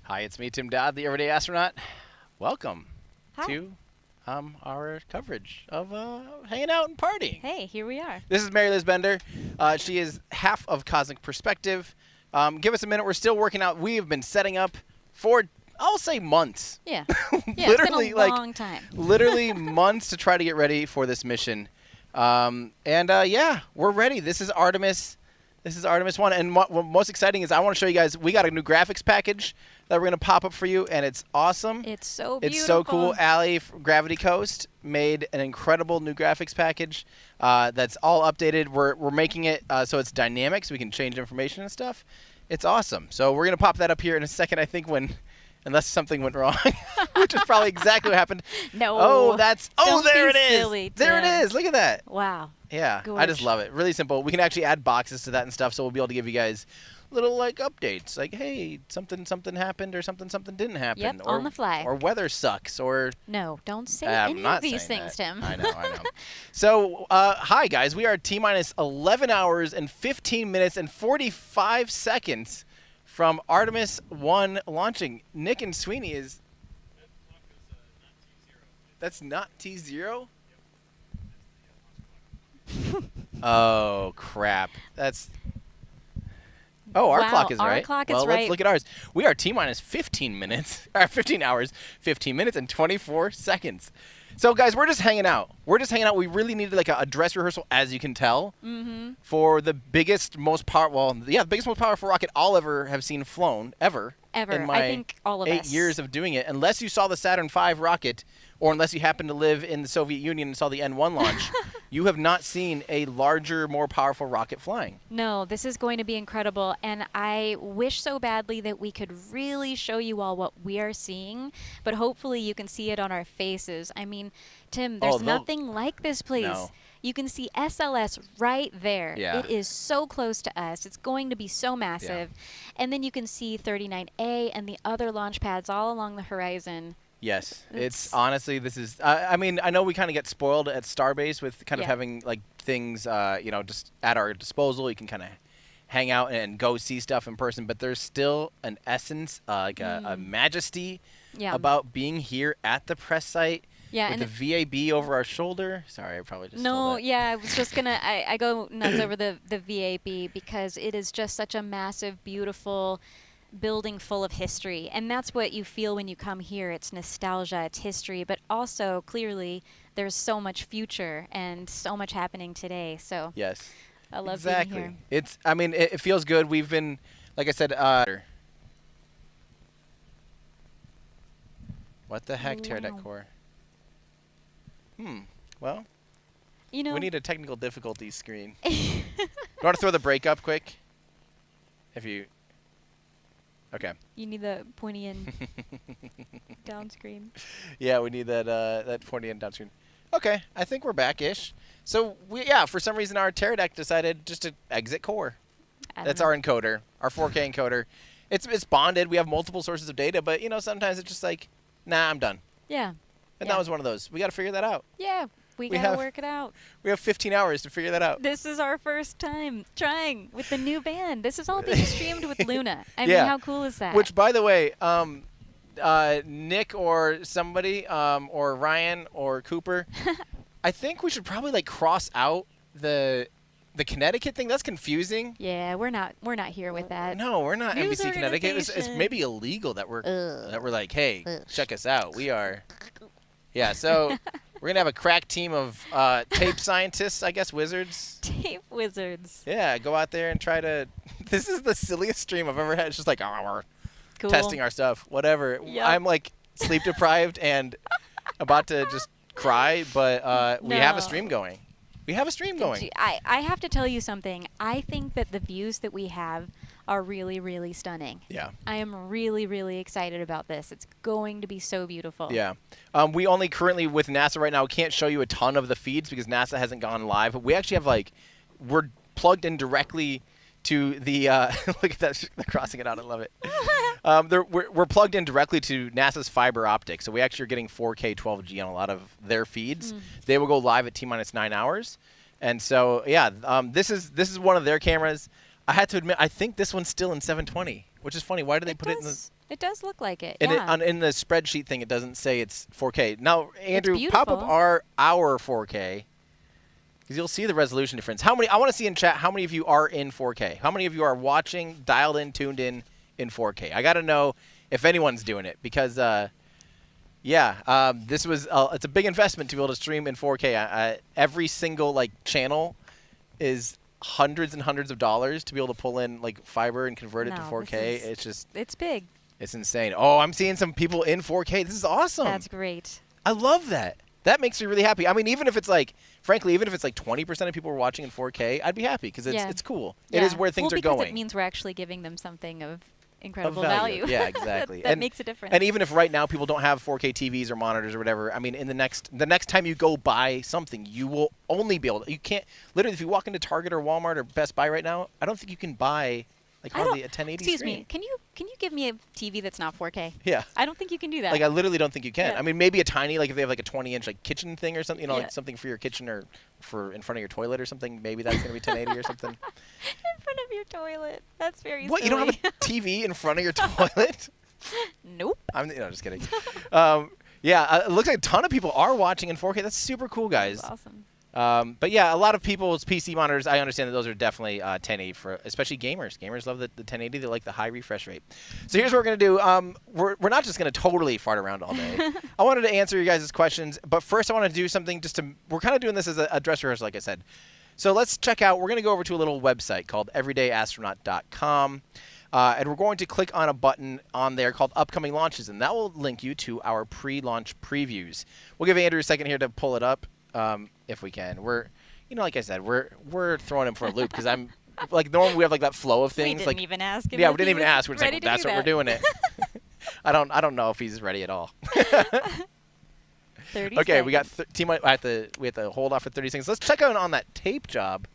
Hi, it's me, Tim Dodd, the Everyday Astronaut. Welcome Hi. to our coverage of hanging out and partying. Hey, here we are. This is Mary Liz Bender. She is half of Cosmic Perspective. Give us a minute. We're still working out. We have been setting up for, I'll say, months. Yeah. Literally, it's been a long time. Literally months to try to get ready for this mission. Yeah, we're ready. This is Artemis. This is Artemis I. And what most exciting is I want to show you guys, we got a new graphics package that we're going to pop up for you, and it's awesome. It's so beautiful. It's so cool. Allie, Gravity Coast, made an incredible new graphics package that's all updated. We're making it so it's dynamic, so we can change information and stuff. It's awesome. So we're going to pop that up here in a second, I think, unless something went wrong, which is probably exactly what happened. No. Oh, Don't there be it is. silly, There it Tim. is. Look at that. Wow. Yeah, I Gorge. just love it. Really simple. We can actually add boxes to that and stuff, so we'll be able to give you guys little updates, like, hey, something happened or something didn't happen. Yep, or, on the fly. Or weather sucks, or No, don't say I'm any not of these saying things, that. Tim. I know. So, hi guys, we are T-minus 11 hours and 15 minutes and 45 seconds from Artemis I launching. Nick and Sweeney is. That's not T0? Oh, crap. That's... Oh, our Wow, clock is our right. clock is well, right. let's look at ours. We are T-minus 15 minutes, or 15 hours, 15 minutes, and 24 seconds. So, guys, we're just hanging out. We really needed a dress rehearsal, as you can tell, for the biggest, most powerful, the biggest, most powerful rocket I'll ever have seen flown, ever. Ever. In my I think all of 8 us. years of doing it, unless you saw the Saturn V rocket, or unless you happen to live in the Soviet Union and saw the N1 launch, you have not seen a larger, more powerful rocket flying. No, this is going to be incredible, and I wish so badly that we could really show you all what we are seeing, but hopefully you can see it on our faces. I mean, Tim, there's nothing like this place. No. You can see SLS right there. Yeah. It is so close to us. It's going to be so massive. And then you can see 39A and the other launch pads all along the horizon. Yes, it's honestly, this is, I mean, I know we kind of get spoiled at Starbase with kind of Yeah. having things, just at our disposal. You can kind of hang out and go see stuff in person, but there's still an essence, a majesty about being here at the press site. Yeah, with and the VAB over our shoulder. Sorry, I probably just stole that. I was just gonna. I go nuts over the VAB because it is just such a massive, beautiful building full of history, and that's what you feel when you come here. It's nostalgia, it's history, but also clearly there's so much future and so much happening today. So Yes, I love exactly. being here. It's. I mean, it feels good. We've been, like I said. What the heck, Pterodactyl core? Well, You know, we need a technical difficulties screen. You want to throw the break up quick? If you... Okay. you need the pointy and down screen. Yeah, we need that pointy and down screen. Okay, I think we're back-ish. So, for some reason our Pterodactyl decided just to exit core. That's our encoder, our 4K encoder. It's bonded. We have multiple sources of data, but, sometimes it's just like, nah, I'm done. Yeah. And that was one of those. We got to figure that out. Yeah, we gotta work it out. We have 15 hours to figure that out. This is our first time trying with the new band. This is all being streamed with Luna. I mean, Yeah. how cool is that? Which, by the way, Nick or somebody, or Ryan or Cooper, I think we should probably cross out the Connecticut thing. That's confusing. Yeah, we're not here with that. No, we're not News NBC Connecticut. It's organization. maybe illegal that we're like, hey, check us out. We are. Yeah, so we're gonna have a crack team of tape scientists, I guess, wizards. Tape wizards. Yeah, go out there and try to. This is the silliest stream I've ever had. It's just like, we're Cool. testing our stuff, whatever. Yep. I'm sleep deprived and about to just cry, but we have a stream going. We have a stream going. I have to tell you something. I think that the views that we have are really, really stunning. Yeah. I am really, really excited about this. It's going to be so beautiful. Yeah. We only currently, with NASA right now, can't show you a ton of the feeds because NASA hasn't gone live. But we actually have, we're plugged in directly to the, look at that, they're crossing it out. I love it. We're plugged in directly to NASA's fiber optics. So we actually are getting 4K 12G on a lot of their feeds. They will go live at T-minus 9 hours. And so, yeah, this is one of their cameras. I had to admit, I think this one's still in 720, which is funny. Why did they put it in the... It does look like it. And Yeah. in the spreadsheet thing, it doesn't say it's 4K. Now, Andrew, beautiful. pop up our 4K. Because you'll see the resolution difference. I want to see in chat how many of you are in 4K. How many of you are watching, dialed in, tuned in 4K? I got to know if anyone's doing it because, this was it's a big investment to be able to stream in 4K. Every single channel is hundreds and hundreds of dollars to be able to pull in fiber and convert it to 4K. It's big. It's insane. Oh, I'm seeing some people in 4K. This is awesome. That's great. I love that. That makes me really happy. I mean, even if it's frankly, even if it's 20% of people are watching in 4K, I'd be happy because it's cool. Yeah. It is where things are going. Because it means we're actually giving them something of incredible value. Yeah, exactly. that makes a difference. And even if right now people don't have 4K TVs or monitors or whatever, I mean, in the next time you go buy something, you will only be able to. You can't literally if you walk into Target or Walmart or Best Buy right now, I don't think you can buy hardly a 1080 Excuse screen. me. Can you give me a TV that's not 4K? Yeah. I don't think you can do that. I literally don't think you can. Yeah. I mean, maybe a tiny, if they have a 20-inch kitchen thing or something, something for your kitchen or for in front of your toilet or something. Maybe that's going to be 1080 or something. In front of your toilet. That's very What? silly. You don't have a TV in front of your toilet? Nope. Just kidding. It looks like a ton of people are watching in 4K. That's super cool, guys. That's awesome. But yeah, a lot of people's PC monitors, I understand that those are definitely 1080 for especially gamers. Gamers love the 1080. They like the high refresh rate. So here's what we're going to do. We're not just going to totally fart around all day. I wanted to answer you guys' questions, but first I want to do something we're kind of doing this as a dress rehearsal, like I said. So let's check out, we're going to go over to a little website called everydayastronaut.com. And we're going to click on a button on there called Upcoming Launches, and that will link you to our pre-launch previews. We'll give Andrew a second here to pull it up. If we can. We're, like I said, we're throwing him for a loop because I'm normally we have that flow of things. We didn't even ask him. Yeah, we didn't even ask. We're just that's what we're doing it. I don't know if he's ready at all. 30 okay, seconds. we got we have to hold off for 30 seconds. Let's check out on that tape job.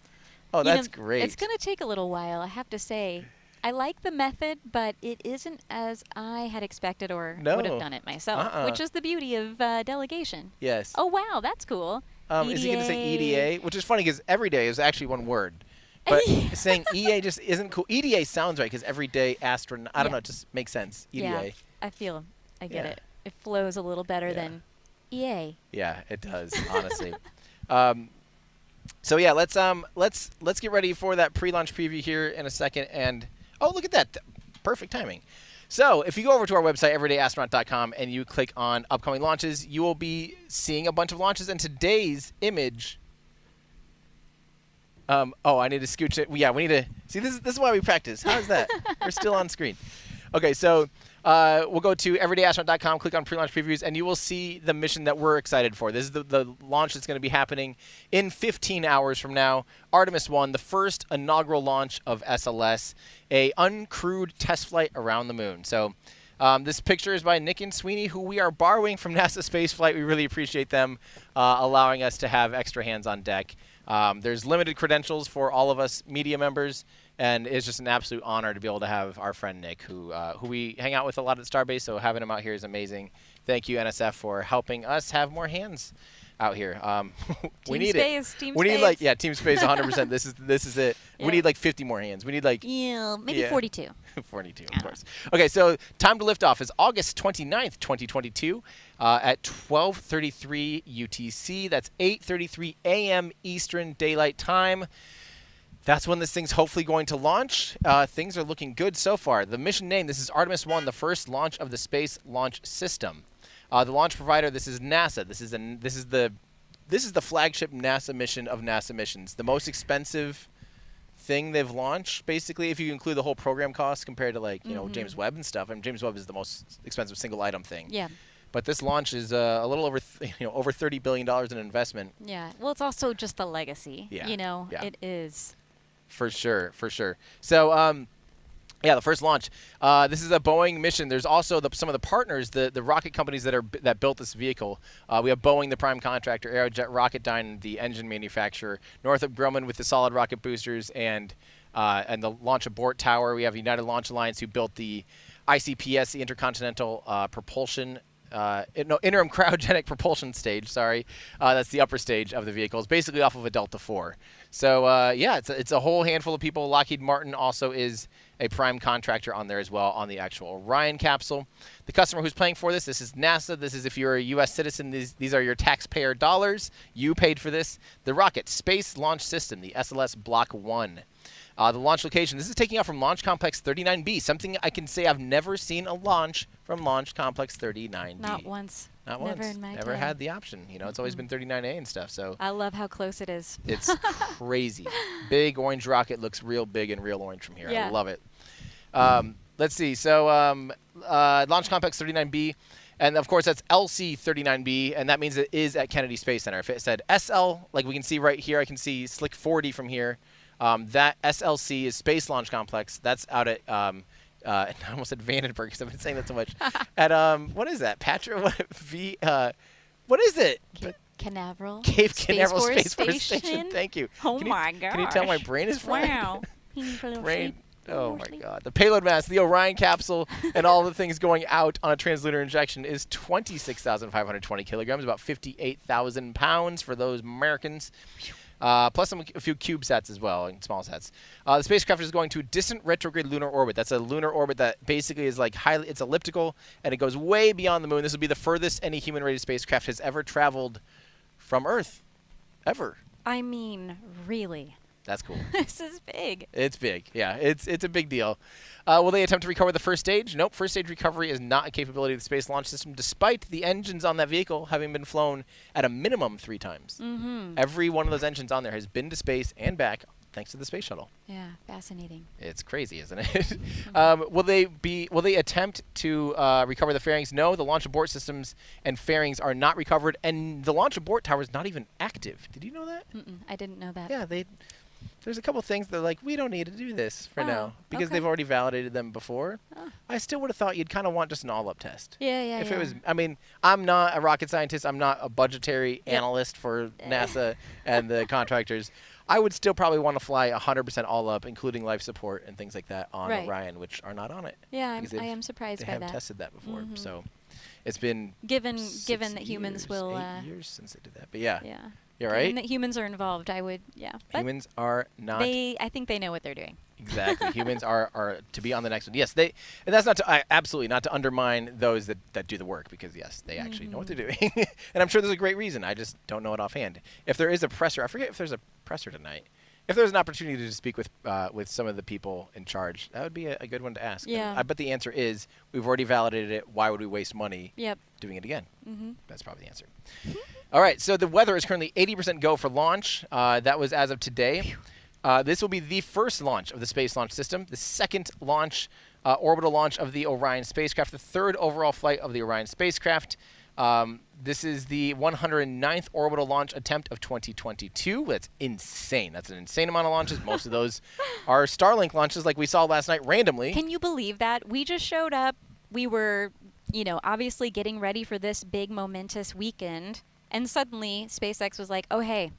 Oh, that's great. It's going to take a little while, I have to say. I like the method, but it isn't as I had expected or would have done it myself, which is the beauty of delegation. Yes. Oh, wow, that's cool. Is he going to say EDA? Which is funny because every day is actually one word. But saying EA just isn't cool. EDA sounds right because everyday astronaut. I don't know. It just makes sense. EDA. Yeah, I get it. It flows a little better than EA. Yeah, it does, honestly. So yeah, let's get ready for that pre-launch preview here in a second. And oh, look at that. Perfect timing. So if you go over to our website, everydayastronaut.com, and you click on upcoming launches, you will be seeing a bunch of launches. And today's image. I need to scooch it. Yeah, we need to see. This is why we practice. How is that? We're still on screen. Okay, so we'll go to everydayastronaut.com, click on pre-launch previews, and you will see the mission that we're excited for. This is the launch that's going to be happening in 15 hours from now. Artemis I, the first inaugural launch of SLS, a uncrewed test flight around the moon. So this picture is by Nick and Sweeney, who we are borrowing from NASA Spaceflight. We really appreciate them allowing us to have extra hands on deck. There's limited credentials for all of us media members, and it's just an absolute honor to be able to have our friend Nick, who we hang out with a lot at Starbase, so having him out here is amazing. Thank you, NSF, for helping us have more hands out here. We need it. Team we space. need Team Space 100%. This is it. Yeah. We need 50 more hands. We need maybe 42. 42, of course. Okay, so time to lift off is August 29th, 2022 at 12:33 UTC. That's 8:33 a.m. Eastern Daylight Time. That's when this thing's hopefully going to launch. Things are looking good so far. The mission name, this is Artemis I, the first launch of the Space Launch System. The launch provider, this is NASA. This is the flagship NASA mission of NASA missions. The most expensive thing they've launched, basically, if you include the whole program cost compared to James Webb and stuff. I mean, James Webb is the most expensive single item thing. Yeah. But this launch is a little over over $30 billion in investment. Yeah. Well, it's also just a legacy. Yeah. Yeah. It is. For sure. So, the first launch. This is a Boeing mission. There's also some of the partners, the rocket companies that built this vehicle. We have Boeing, the prime contractor, Aerojet Rocketdyne, the engine manufacturer, Northrop Grumman with the solid rocket boosters, and the launch abort tower. We have United Launch Alliance, who built the ICPS, the Intercontinental Propulsion interim cryogenic propulsion stage. Sorry, that's the upper stage of the vehicle. It's basically off of a Delta IV. So yeah, it's a whole handful of people. Lockheed Martin also is a prime contractor on there as well on the actual Orion capsule. The customer who's paying for this is NASA. This is if you're a U.S. citizen. These are your taxpayer dollars. You paid for this. The rocket Space Launch System, the SLS Block 1. The launch location, this is taking off from Launch Complex 39B, something I can say I've never seen a launch from Launch Complex 39B. Not once. Not Never once. in my Never time. had the option. You know, it's always been 39A and stuff, so. I love how close it is. It's crazy. Big orange rocket, looks real big and real orange from here. Yeah. I love it. Let's see. So Launch Complex 39B, and of course that's LC-39B, and that means it is at Kennedy Space Center. If it said SL, like we can see right here, I can see Slick 40 from here. That SLC is Space Launch Complex. That's out at, I almost said Vandenberg because I've been saying that so much. At, what is that? What is it? Canaveral. Cape Space Canaveral Force Space Force Station. Thank you. Oh Can my you, gosh. Can you tell my brain is fried? Wow. Brain. Oh my God. The payload mass, the Orion capsule, and all the things going out on a translunar injection is 26,520 kilograms, about 58,000 pounds for those Americans. Plus a few CubeSats as well, and small sats. The spacecraft is going to a distant retrograde lunar orbit. That's a lunar orbit that basically is like it's elliptical, and it goes way beyond the moon. This will be the furthest any human-rated spacecraft has ever traveled from Earth, ever. I mean, really. That's cool. This is big. It's big. Yeah, it's a big deal. Will they attempt to recover the first stage? Nope. First stage recovery is not a capability of the Space Launch System, despite the engines on that vehicle having been flown at a minimum 3 times. Mm-hmm. Every one of those engines on there has been to space and back thanks to the space shuttle. Yeah, fascinating. It's crazy, isn't it? Will they attempt to recover the fairings? No, the launch abort systems and fairings are not recovered, and the launch abort tower is not even active. Did you know that? I didn't know that. Yeah, there's a couple things they're like, we don't need to do this for now because okay. they've already validated them before. Oh. I still would have thought you'd kind of want just an all-up test. Yeah. If it was, I mean, I'm not a rocket scientist. I'm not a budgetary analyst for NASA and the contractors. I would still probably want to fly 100% all-up, including life support and things like that on Orion, which are not on it. Yeah, I am surprised by that. They have tested that before, so it's been given that humans will 8 years since they did that. But yeah. Yeah. You're right. Given that humans are involved, I would, But humans are not. I think they know what they're doing. Exactly. Humans are to be on the next one. Yes, and that's not to absolutely not to undermine those that do the work, because yes, they actually know what they're doing, and I'm sure there's a great reason. I just don't know it offhand. If there is a presser, I forget if there's a presser tonight. If there's an opportunity to speak with some of the people in charge, that would be a good one to ask. Yeah. I bet the answer is we've already validated it. Why would we waste money doing it again? That's probably the answer. All right, so the weather is currently 80% go for launch. That was as of today. This will be the first launch of the Space Launch System, the second launch, orbital launch of the Orion spacecraft, the third overall flight of the Orion spacecraft. This is the 109th orbital launch attempt of 2022. That's insane. That's an insane amount of launches. Most of those are Starlink launches like we saw last night randomly. Can you believe that? We just showed up. We were, obviously getting ready for this big momentous weekend. And suddenly SpaceX was like, oh, hey,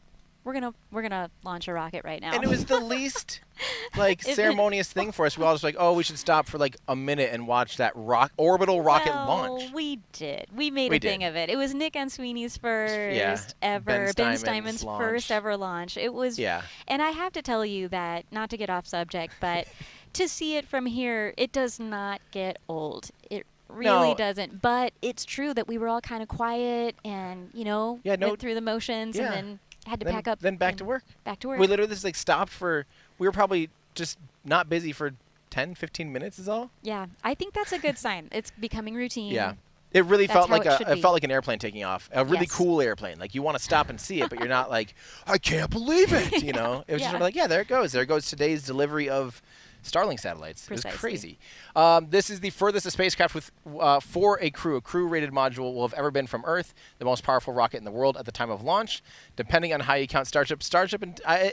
we're gonna launch a rocket right now. And it was the least ceremonious thing for us. We all just like, oh, we should stop for like a minute and watch that orbital rocket launch. We did. We made a thing of it. It was Nick and Sweeney's first ever, Ben Steinman's first ever launch. It was, and I have to tell you that, not to get off subject, but to see it from here, it does not get old. It really doesn't. But it's true that we were all kind of quiet and, went through the motions and then had to pack up. Then back to work. Back to work. We literally just stopped for, we were probably just not busy for 10, 15 minutes is all. Yeah. I think that's a good sign. It's becoming routine. Yeah. It really felt like it felt like an airplane taking off. A really cool airplane. Like you want to stop and see it, but you're not like, I can't believe it. It was just sort of like, there it goes. There goes today's delivery of Starlink satellites. Precisely. It's crazy. This is the furthest a spacecraft with for a crew-rated module will have ever been from Earth, the most powerful rocket in the world at the time of launch. Depending on how you count Starship,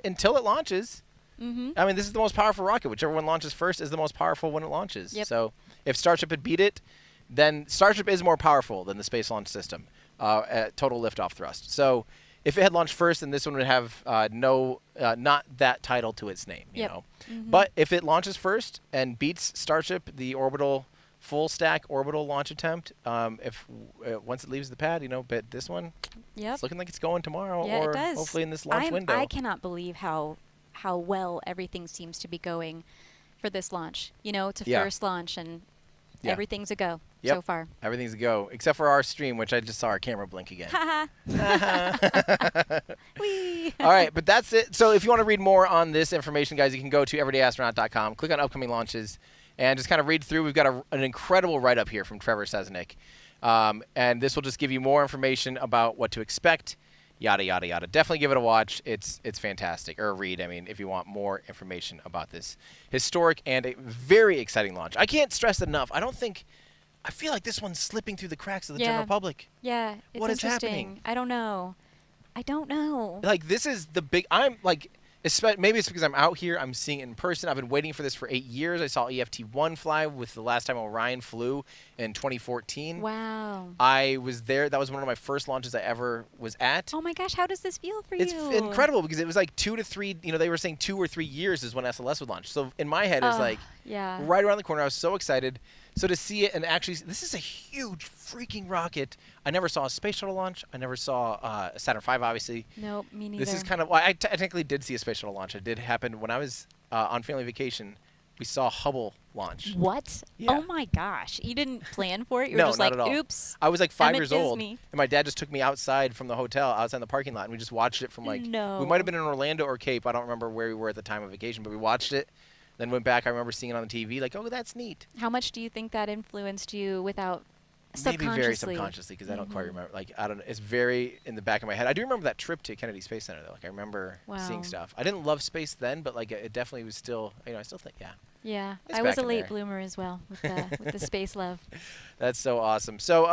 until it launches, I mean, this is the most powerful rocket. Whichever one launches first is the most powerful when it launches. Yep. So if Starship had beat it, then Starship is more powerful than the Space Launch System at total liftoff thrust. So if it had launched first, then this one would have not that title to its name, you know. But if it launches first and beats Starship, the orbital full stack orbital launch attempt. If once it leaves the pad, but this one, it's looking like it's going tomorrow, Yeah, or it does. hopefully in this launch window. I cannot believe how well everything seems to be going for this launch. It's a first launch, and everything's a go so far. Everything's a go, except for our stream, which I just saw our camera blink again. Whee! All right, but that's it. So if you want to read more on this information, guys, you can go to everydayastronaut.com, click on upcoming launches, and just kind of read through. We've got an incredible write-up here from Trevor Sesnick, and this will just give you more information about what to expect, yada, yada, yada. Definitely give it a watch. It's fantastic. Or a read, if you want more information about this historic and a very exciting launch. I can't stress it enough. I feel like this one's slipping through the cracks of the general public. Yeah, it's what is interesting. happening? I don't know. Like, this is the big... maybe it's because I'm out here. I'm seeing it in person. I've been waiting for this for 8 years. I saw EFT-1 fly with the last time Orion flew in 2014. Wow. I was there. That was one of my first launches I ever was at. Oh, my gosh. How does this feel for It's you? incredible because it was like 2 to 3... they were saying 2 or 3 years is when SLS would launch. So in my head, it was right around the corner. I was so excited. So to see it and actually... This is a huge freaking rocket. I never saw a space shuttle launch. I never saw a Saturn V, obviously. Nope, me neither. This is kind of... I technically did see a space shuttle launch. It did happen when I was on family vacation. We saw Hubble launch. What? Yeah. Oh, my gosh. You didn't plan for it? You were No, just not like, at all. oops. I was like 5 I'm at years old, Disney. and my dad just took me outside from the hotel, outside in the parking lot, and we just watched it from No. We might have been in Orlando or Cape. I don't remember where we were at the time of vacation, but we watched it, then went back. I remember seeing it on the TV, like, oh, that's neat. How much do you think that influenced you without subconsciously? Maybe very subconsciously, because I don't quite remember. Like, I don't know. It's very in the back of my head. I do remember that trip to Kennedy Space Center, though. Like, I remember seeing stuff. I didn't love space then, but like, it definitely was still. I still think, Yeah, It's I was back a in late there. bloomer as well with the space love. That's so awesome. So,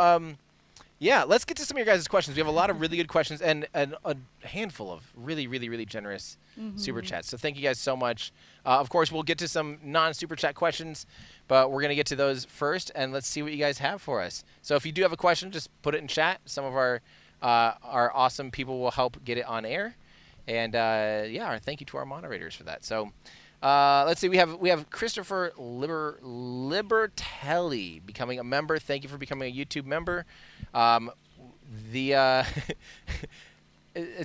let's get to some of your guys' questions. We have a lot of really good questions and a handful of really, really, really generous super chats. So thank you guys so much. Of course, we'll get to some non-super chat questions, but we're going to get to those first, and let's see what you guys have for us. So if you do have a question, just put it in chat. Some of our awesome people will help get it on air. And, our thank you to our moderators for that. So let's see. We have Christopher Libertelli becoming a member. Thank you for becoming a YouTube member.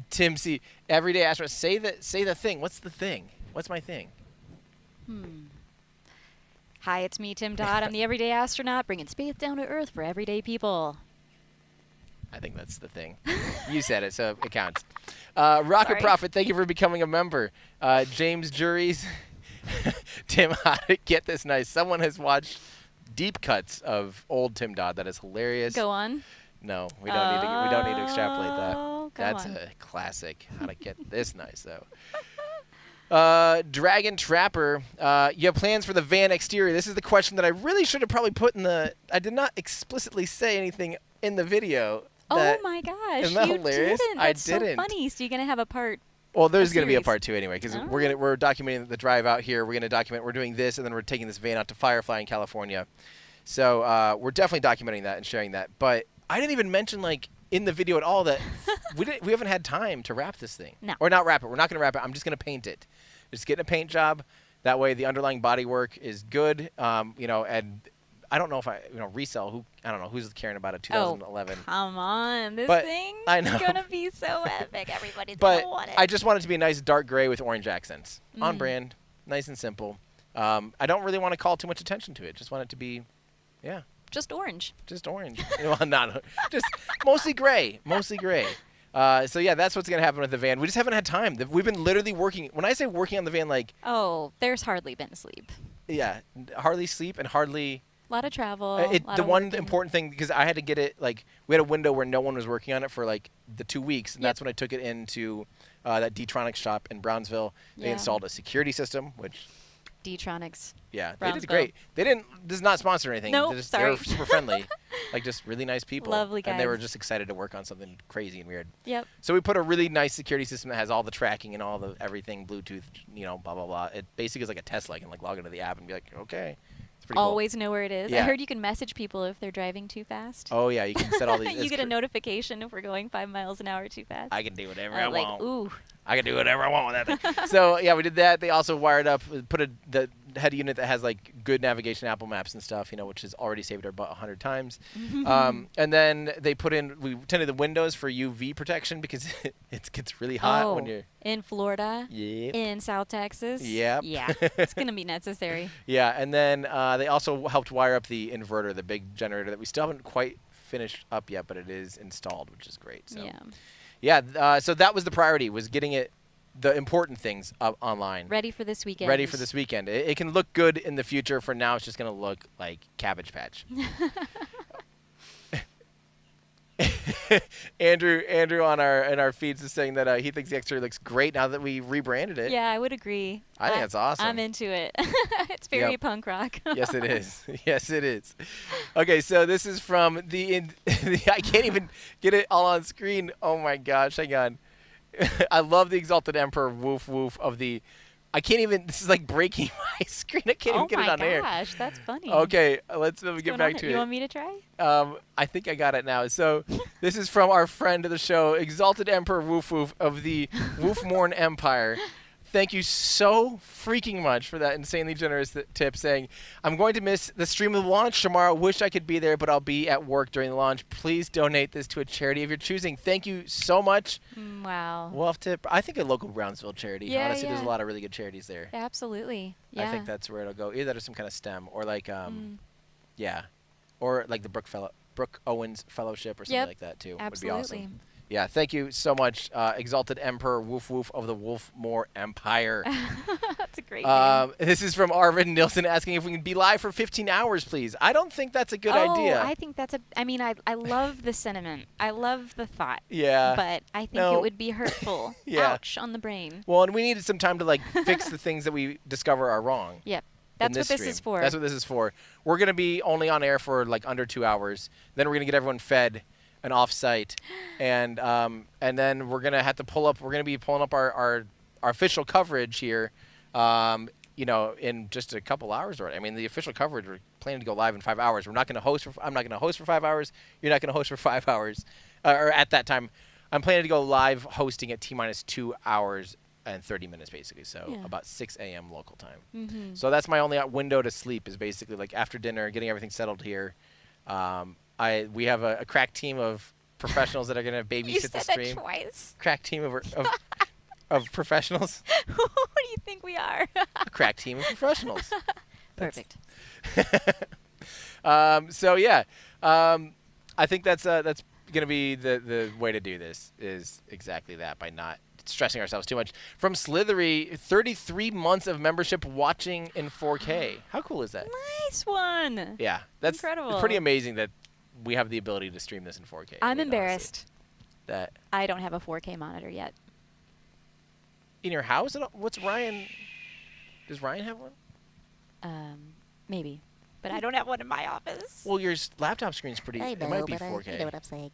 Tim C. Everyday Astronaut. Say the thing. What's the thing? What's my thing? Hi, it's me, Tim Dodd. I'm the Everyday Astronaut, bringing space down to Earth for everyday people. I think that's the thing. You said it, so it counts. Rocket Sorry. Prophet, thank you for becoming a member. James Juries. Tim, how to get this nice? Someone has watched deep cuts of old Tim Dodd. That is hilarious. Go on. No, we don't need to extrapolate that. Oh, go That's on. a classic. How to get this nice though. Dragon Trapper, you have plans for the van exterior. This is the question that I really should have probably put in the. I did not explicitly say anything in the video. Oh my gosh! Isn't that you hilarious? didn't. That's I didn't. so funny. So you're gonna have a part. Well, there's going to be a series. part 2 anyway, because Oh. we're documenting the drive out here. We're going to document we're doing this, and then we're taking this van out to Firefly in California. So we're definitely documenting that and sharing that. But I didn't even mention in the video at all that we haven't had time to wrap this thing. No. Or not wrap it. We're not going to wrap it. I'm just going to paint it. Just getting a paint job. That way the underlying bodywork is good. And I don't know if resell. I don't know who's caring about a 2011. Oh, come on. This But thing I know. is going to be so epic. Everybody's But going to want it. I just want it to be a nice dark gray with orange accents. On brand. Nice and simple. I don't really want to call too much attention to it. Just want it to be, Just orange. just orange. Well, not just mostly gray. Mostly gray. That's what's going to happen with the van. We just haven't had time. We've been literally working. When I say working on the van, Oh, there's hardly been sleep. hardly sleep and hardly... A lot of travel. The one important thing, because I had to get it, we had a window where no one was working on it for, the 2 weeks, and that's when I took it into that D-Tronics shop in Brownsville. They installed a security system, which... D-Tronics. Yeah, they did Brownsville. great. This is not sponsor or anything. Nope, They were sorry. super friendly. Just really nice people. Lovely And they were guys. just excited to work on something crazy and weird. Yep. So we put a really nice security system that has all the tracking and all the everything, Bluetooth, blah, blah, blah. It basically is like a Tesla. I can log into the app and be like, okay. It's pretty Always know where it is. I Yeah. heard you can message people if they're driving too fast. cool. Oh, yeah, you can set all these. You get a notification if we're going 5 miles an hour too fast. I can do whatever I want. Ooh. I can do whatever I want with that thing. So, we did that. They also wired up, put the head unit that has like good navigation, Apple Maps and stuff, which has already saved our butt 100 times. And then we tinted the windows for UV protection because it gets really hot when you're in Florida. Yep. In South Texas. Yep. Yeah, it's gonna be necessary. Yeah, and then they also helped wire up the inverter, the big generator that we still haven't quite finished up yet, but it is installed, which is great. So so that was the priority, was getting the important things up online. Ready for this weekend. Ready for this weekend. It can look good in the future. For now, it's just going to look like Cabbage Patch. Andrew on our feeds is saying that he thinks the exterior looks great now that we rebranded it. Yeah, I would agree. I think that's awesome. I'm into it. It's very punk rock. Yes, it is. Yes, it is. Okay, so this is from I can't even get it all on screen. Oh my gosh, hang on. I love the Exalted Emperor woof woof of the. I can't even. This is like breaking my screen. I can't even get it on air. Oh my gosh, that's funny. Okay, let's get back to it. You want me to try? I think I got it now. So this is from our friend of the show, Exalted Emperor woof woof of the Woofmorn Empire. Thank you so freaking much for that insanely generous tip, saying, I'm going to miss the stream of the launch tomorrow. Wish I could be there, but I'll be at work during the launch. Please donate this to a charity of your choosing. Thank you so much. Wow. We'll have to, I think a local Brownsville charity. Yeah, honestly, there's a lot of really good charities there. Absolutely. Yeah. I think that's where it'll go. Either that or some kind of STEM or like, or like the Brooke Owens Fellowship or something like that too. Absolutely. Would be awesome. Yeah, thank you so much, Exalted Emperor woof woof of the Woofmore Empire. That's a great name. This is from Arvid Nilsson asking if we can be live for 15 hours, please. I don't think that's a good idea. I think that's I love the sentiment. I love the thought. Yeah. But I think it would be hurtful. Yeah. Ouch on the brain. Well, and we needed some time to like fix the things that we discover are wrong. Yep. That's what this is for. That's what this is for. We're going to be only on air for like under 2 hours. Then we're going to get everyone fed and off-site, and then we're gonna have to pull up. We're gonna be pulling up our official coverage here, in just a couple hours. I mean, the official coverage, we're planning to go live in 5 hours. I'm not gonna host for 5 hours. You're not gonna host for 5 hours, or at that time. I'm planning to go live hosting at T-minus 2 hours and 30 minutes, basically. So about 6 a.m. local time. Mm-hmm. So that's my only window to sleep, is basically like after dinner, getting everything settled here. We have a crack team of professionals that are going to babysit the stream. You said that twice. Crack team of professionals. Who do you think we are? A crack team of professionals. Perfect. I think that's going to be the way to do this, is exactly that, by not stressing ourselves too much. From Slithery, 33 months of membership watching in 4K. How cool is that? Nice one. Yeah, that's incredible. Pretty amazing that we have the ability to stream this in 4K. I'm embarrassed that I don't have a 4K monitor yet. In your house? What's Ryan? Does Ryan have one? Maybe, but I don't have one in my office. Well, your laptop screen's pretty. I know, it might be but 4K. I know what I'm saying.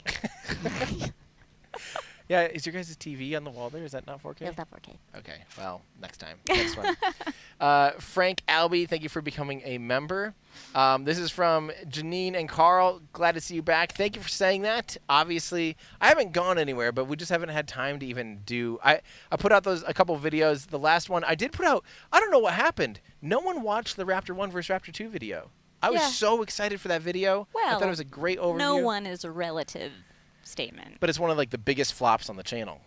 Yeah, is your guys' TV on the wall there? Is that not 4K? It's not 4K. Okay, well, next time. Next one. Frank Albee, thank you for becoming a member. This is from Janine and Carl. Glad to see you back. Thank you for saying that. Obviously, I haven't gone anywhere, but we just haven't had time to even do. I put out a couple videos. The last one I did put out, I don't know what happened. No one watched the Raptor 1 versus Raptor 2 video. I was so excited for that video. I thought it was a great overview. No one is a relative statement. But it's one of like the biggest flops on the channel.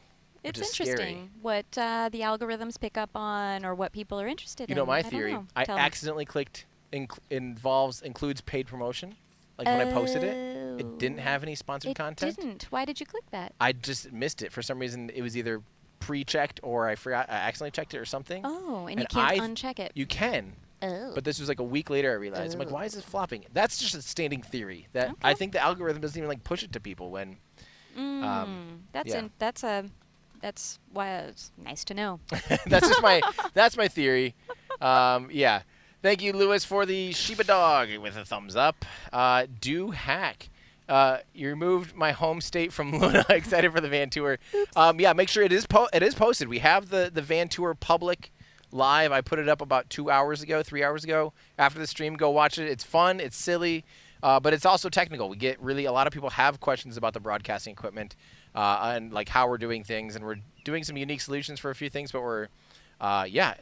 It's interesting what the algorithms pick up on, or what people are interested in. You know my theory. I accidentally clicked includes paid promotion. Like when I posted it didn't have any sponsored content. It didn't. Why did you click that? I just missed it. For some reason, it was either pre-checked or I forgot. I accidentally checked it or something. Oh, and you can't uncheck it. You can. Oh. But this was like a week later I realized. I'm like, why is this flopping? That's just a standing theory. That I think the algorithm doesn't even like push it to people when. That's why it's nice to know. That's my theory. Yeah. Thank you, Lewis, for the Shiba dog with a thumbs up. Do hack. You removed my home state from Luna. Excited for the van tour. Yeah, make sure it is posted. We have the van tour public live. I put it up about 3 hours ago. After the stream, go watch it. It's fun. It's silly. But it's also technical. We get a lot of people have questions about the broadcasting equipment and like how we're doing things, and we're doing some unique solutions for a few things, but we're yeah,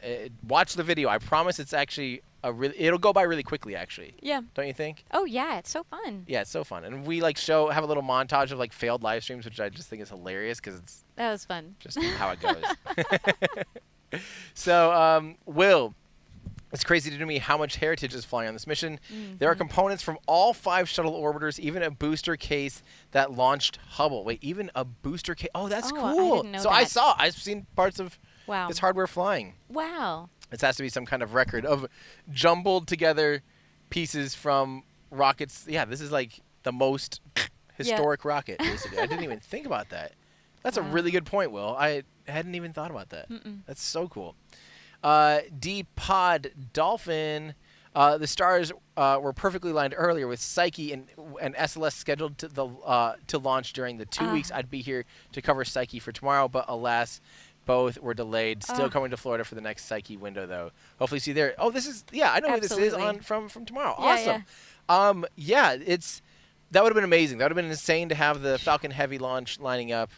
watch the video. I promise it's actually it'll go by really quickly, actually. Yeah. Don't you think? Oh yeah, it's so fun. Yeah, it's so fun. And we like have a little montage of like failed live streams, which I just think is hilarious because it's That was fun. just how it goes. So, Will, it's crazy to me how much heritage is flying on this mission. There are components from all 5 shuttle orbiters, even a booster case that launched Hubble. Wait, even a booster case? Oh, that's cool. I didn't know So that. I've seen parts of Wow. this hardware flying. Wow. This has to be some kind of record of jumbled together pieces from rockets. Yeah, this is like the most historic rocket, basically. I didn't even think about that. That's a really good point, Will. I hadn't even thought about that. That's so cool. D-Pod Dolphin. The stars were perfectly lined earlier with Psyche and SLS scheduled to launch during the 2 weeks I'd be here to cover Psyche for tomorrow, but alas, both were delayed. Still coming to Florida for the next Psyche window, though. Hopefully see you there. Oh, this is, I know who this is from tomorrow. Yeah, awesome. Yeah, that would have been amazing. That would have been insane to have the Falcon Heavy launch lining up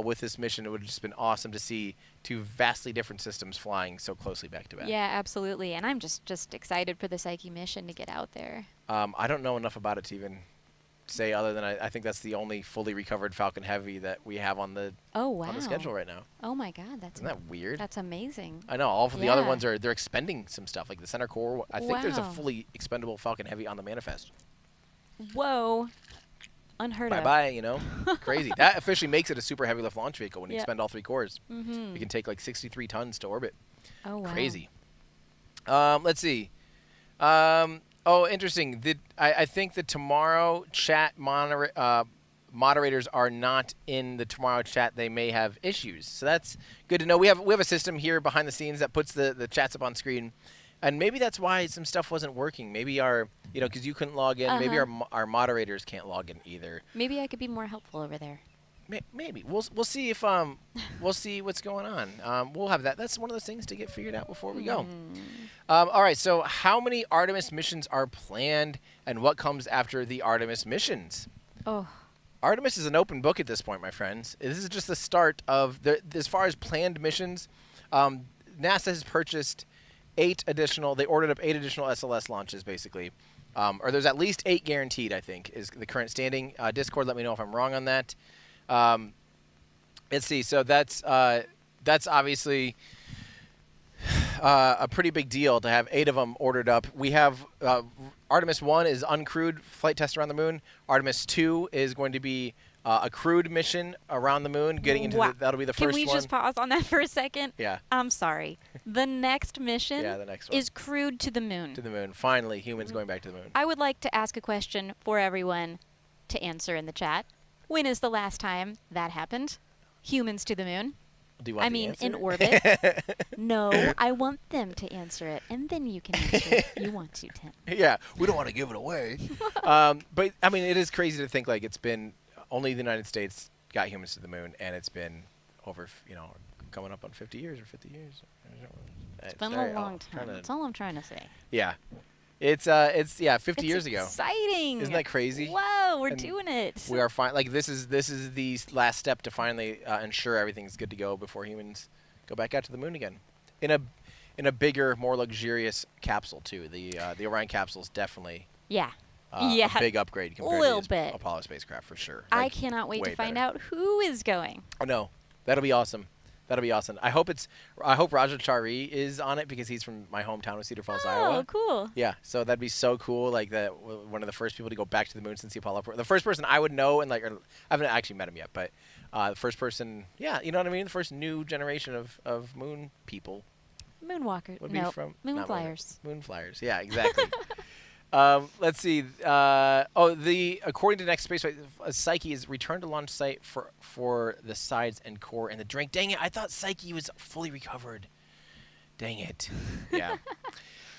with this mission. It would have just been awesome to see 2 vastly different systems flying so closely back to back. Yeah, absolutely. And I'm just excited for the Psyche mission to get out there. I don't know enough about it to even say other than I think that's the only fully recovered Falcon Heavy that we have on the on the schedule right now. Oh my God, Isn't that weird? That's amazing. I know all of the other ones they're expending some stuff like the center core. I think there's a Wow. fully expendable Falcon Heavy on the manifest. Whoa. Unheard of. Bye, you know? Crazy. That officially makes it a super heavy lift launch vehicle when you Yep. expend all 3 cores. You can take like 63 tons to orbit. Oh wow. Crazy. Let's see. Oh, interesting. I think the tomorrow chat moderators are not in the tomorrow chat. They may have issues, so that's good to know. We have a system here behind the scenes that puts the chats up on screen, and maybe that's why some stuff wasn't working. Maybe because you couldn't log in. Maybe our moderators can't log in either. Maybe I could be more helpful over there. Maybe we'll see if we'll see what's going on. We'll have that. That's one of those things to get figured out before we go. All right. So how many Artemis missions are planned, and what comes after the Artemis missions? Oh. Artemis is an open book at this point, my friends. This is just the start of as far as planned missions. NASA has purchased 8 additional. They ordered up 8 additional SLS launches, basically. Or there's at least 8 guaranteed, I think, is the current standing. Discord, let me know if I'm wrong on that. Let's see. So that's obviously a pretty big deal to have 8 of them ordered up. We have Artemis I is uncrewed flight test around the moon. Artemis II is going to be a crewed mission around the moon, getting into that'll be the first one. Can we just pause on that for a second? Yeah. I'm sorry. The next mission the next one. is crewed to the moon. To the moon. Finally, humans going back to the moon. I would like to ask a question for everyone to answer in the chat. When is the last time that happened? Humans to the moon? Do you want the in answer? orbit. No, I want them to answer it, and then you can answer it. You want to, Tim. Yeah, we don't want to give it away. But, I mean, it is crazy to think, like, it's been only the United States got humans to the moon, and it's been over, coming up on 50 years or 50 years. It's been a long time. That's all I'm trying to say. Yeah. It's 50 years ago. Exciting. Isn't that crazy? Whoa, we're doing it. We are fine. Like this is the last step to finally ensure everything's good to go before humans go back out to the moon again, in a bigger, more luxurious capsule too. The Orion capsule is definitely a big upgrade compared to the Apollo spacecraft for sure. I cannot wait to find out who is going. Oh no, that'll be awesome. That'll be awesome. I hope Raja Chari is on it because he's from my hometown of Cedar Falls, Iowa. Oh, cool. Yeah, so that'd be so cool. Like one of the first people to go back to the moon since the Apollo. The first person I would know, and I haven't actually met him yet, but the first person, you know what I mean. The first new generation of moon people. Moonwalker. Would be from Moon Flyers. Moon Flyers. Yeah, exactly. Let's see. According to Next Spaceflight, Psyche is returned to launch site for the sides and core and the drink. Dang it! I thought Psyche was fully recovered. Dang it. Yeah.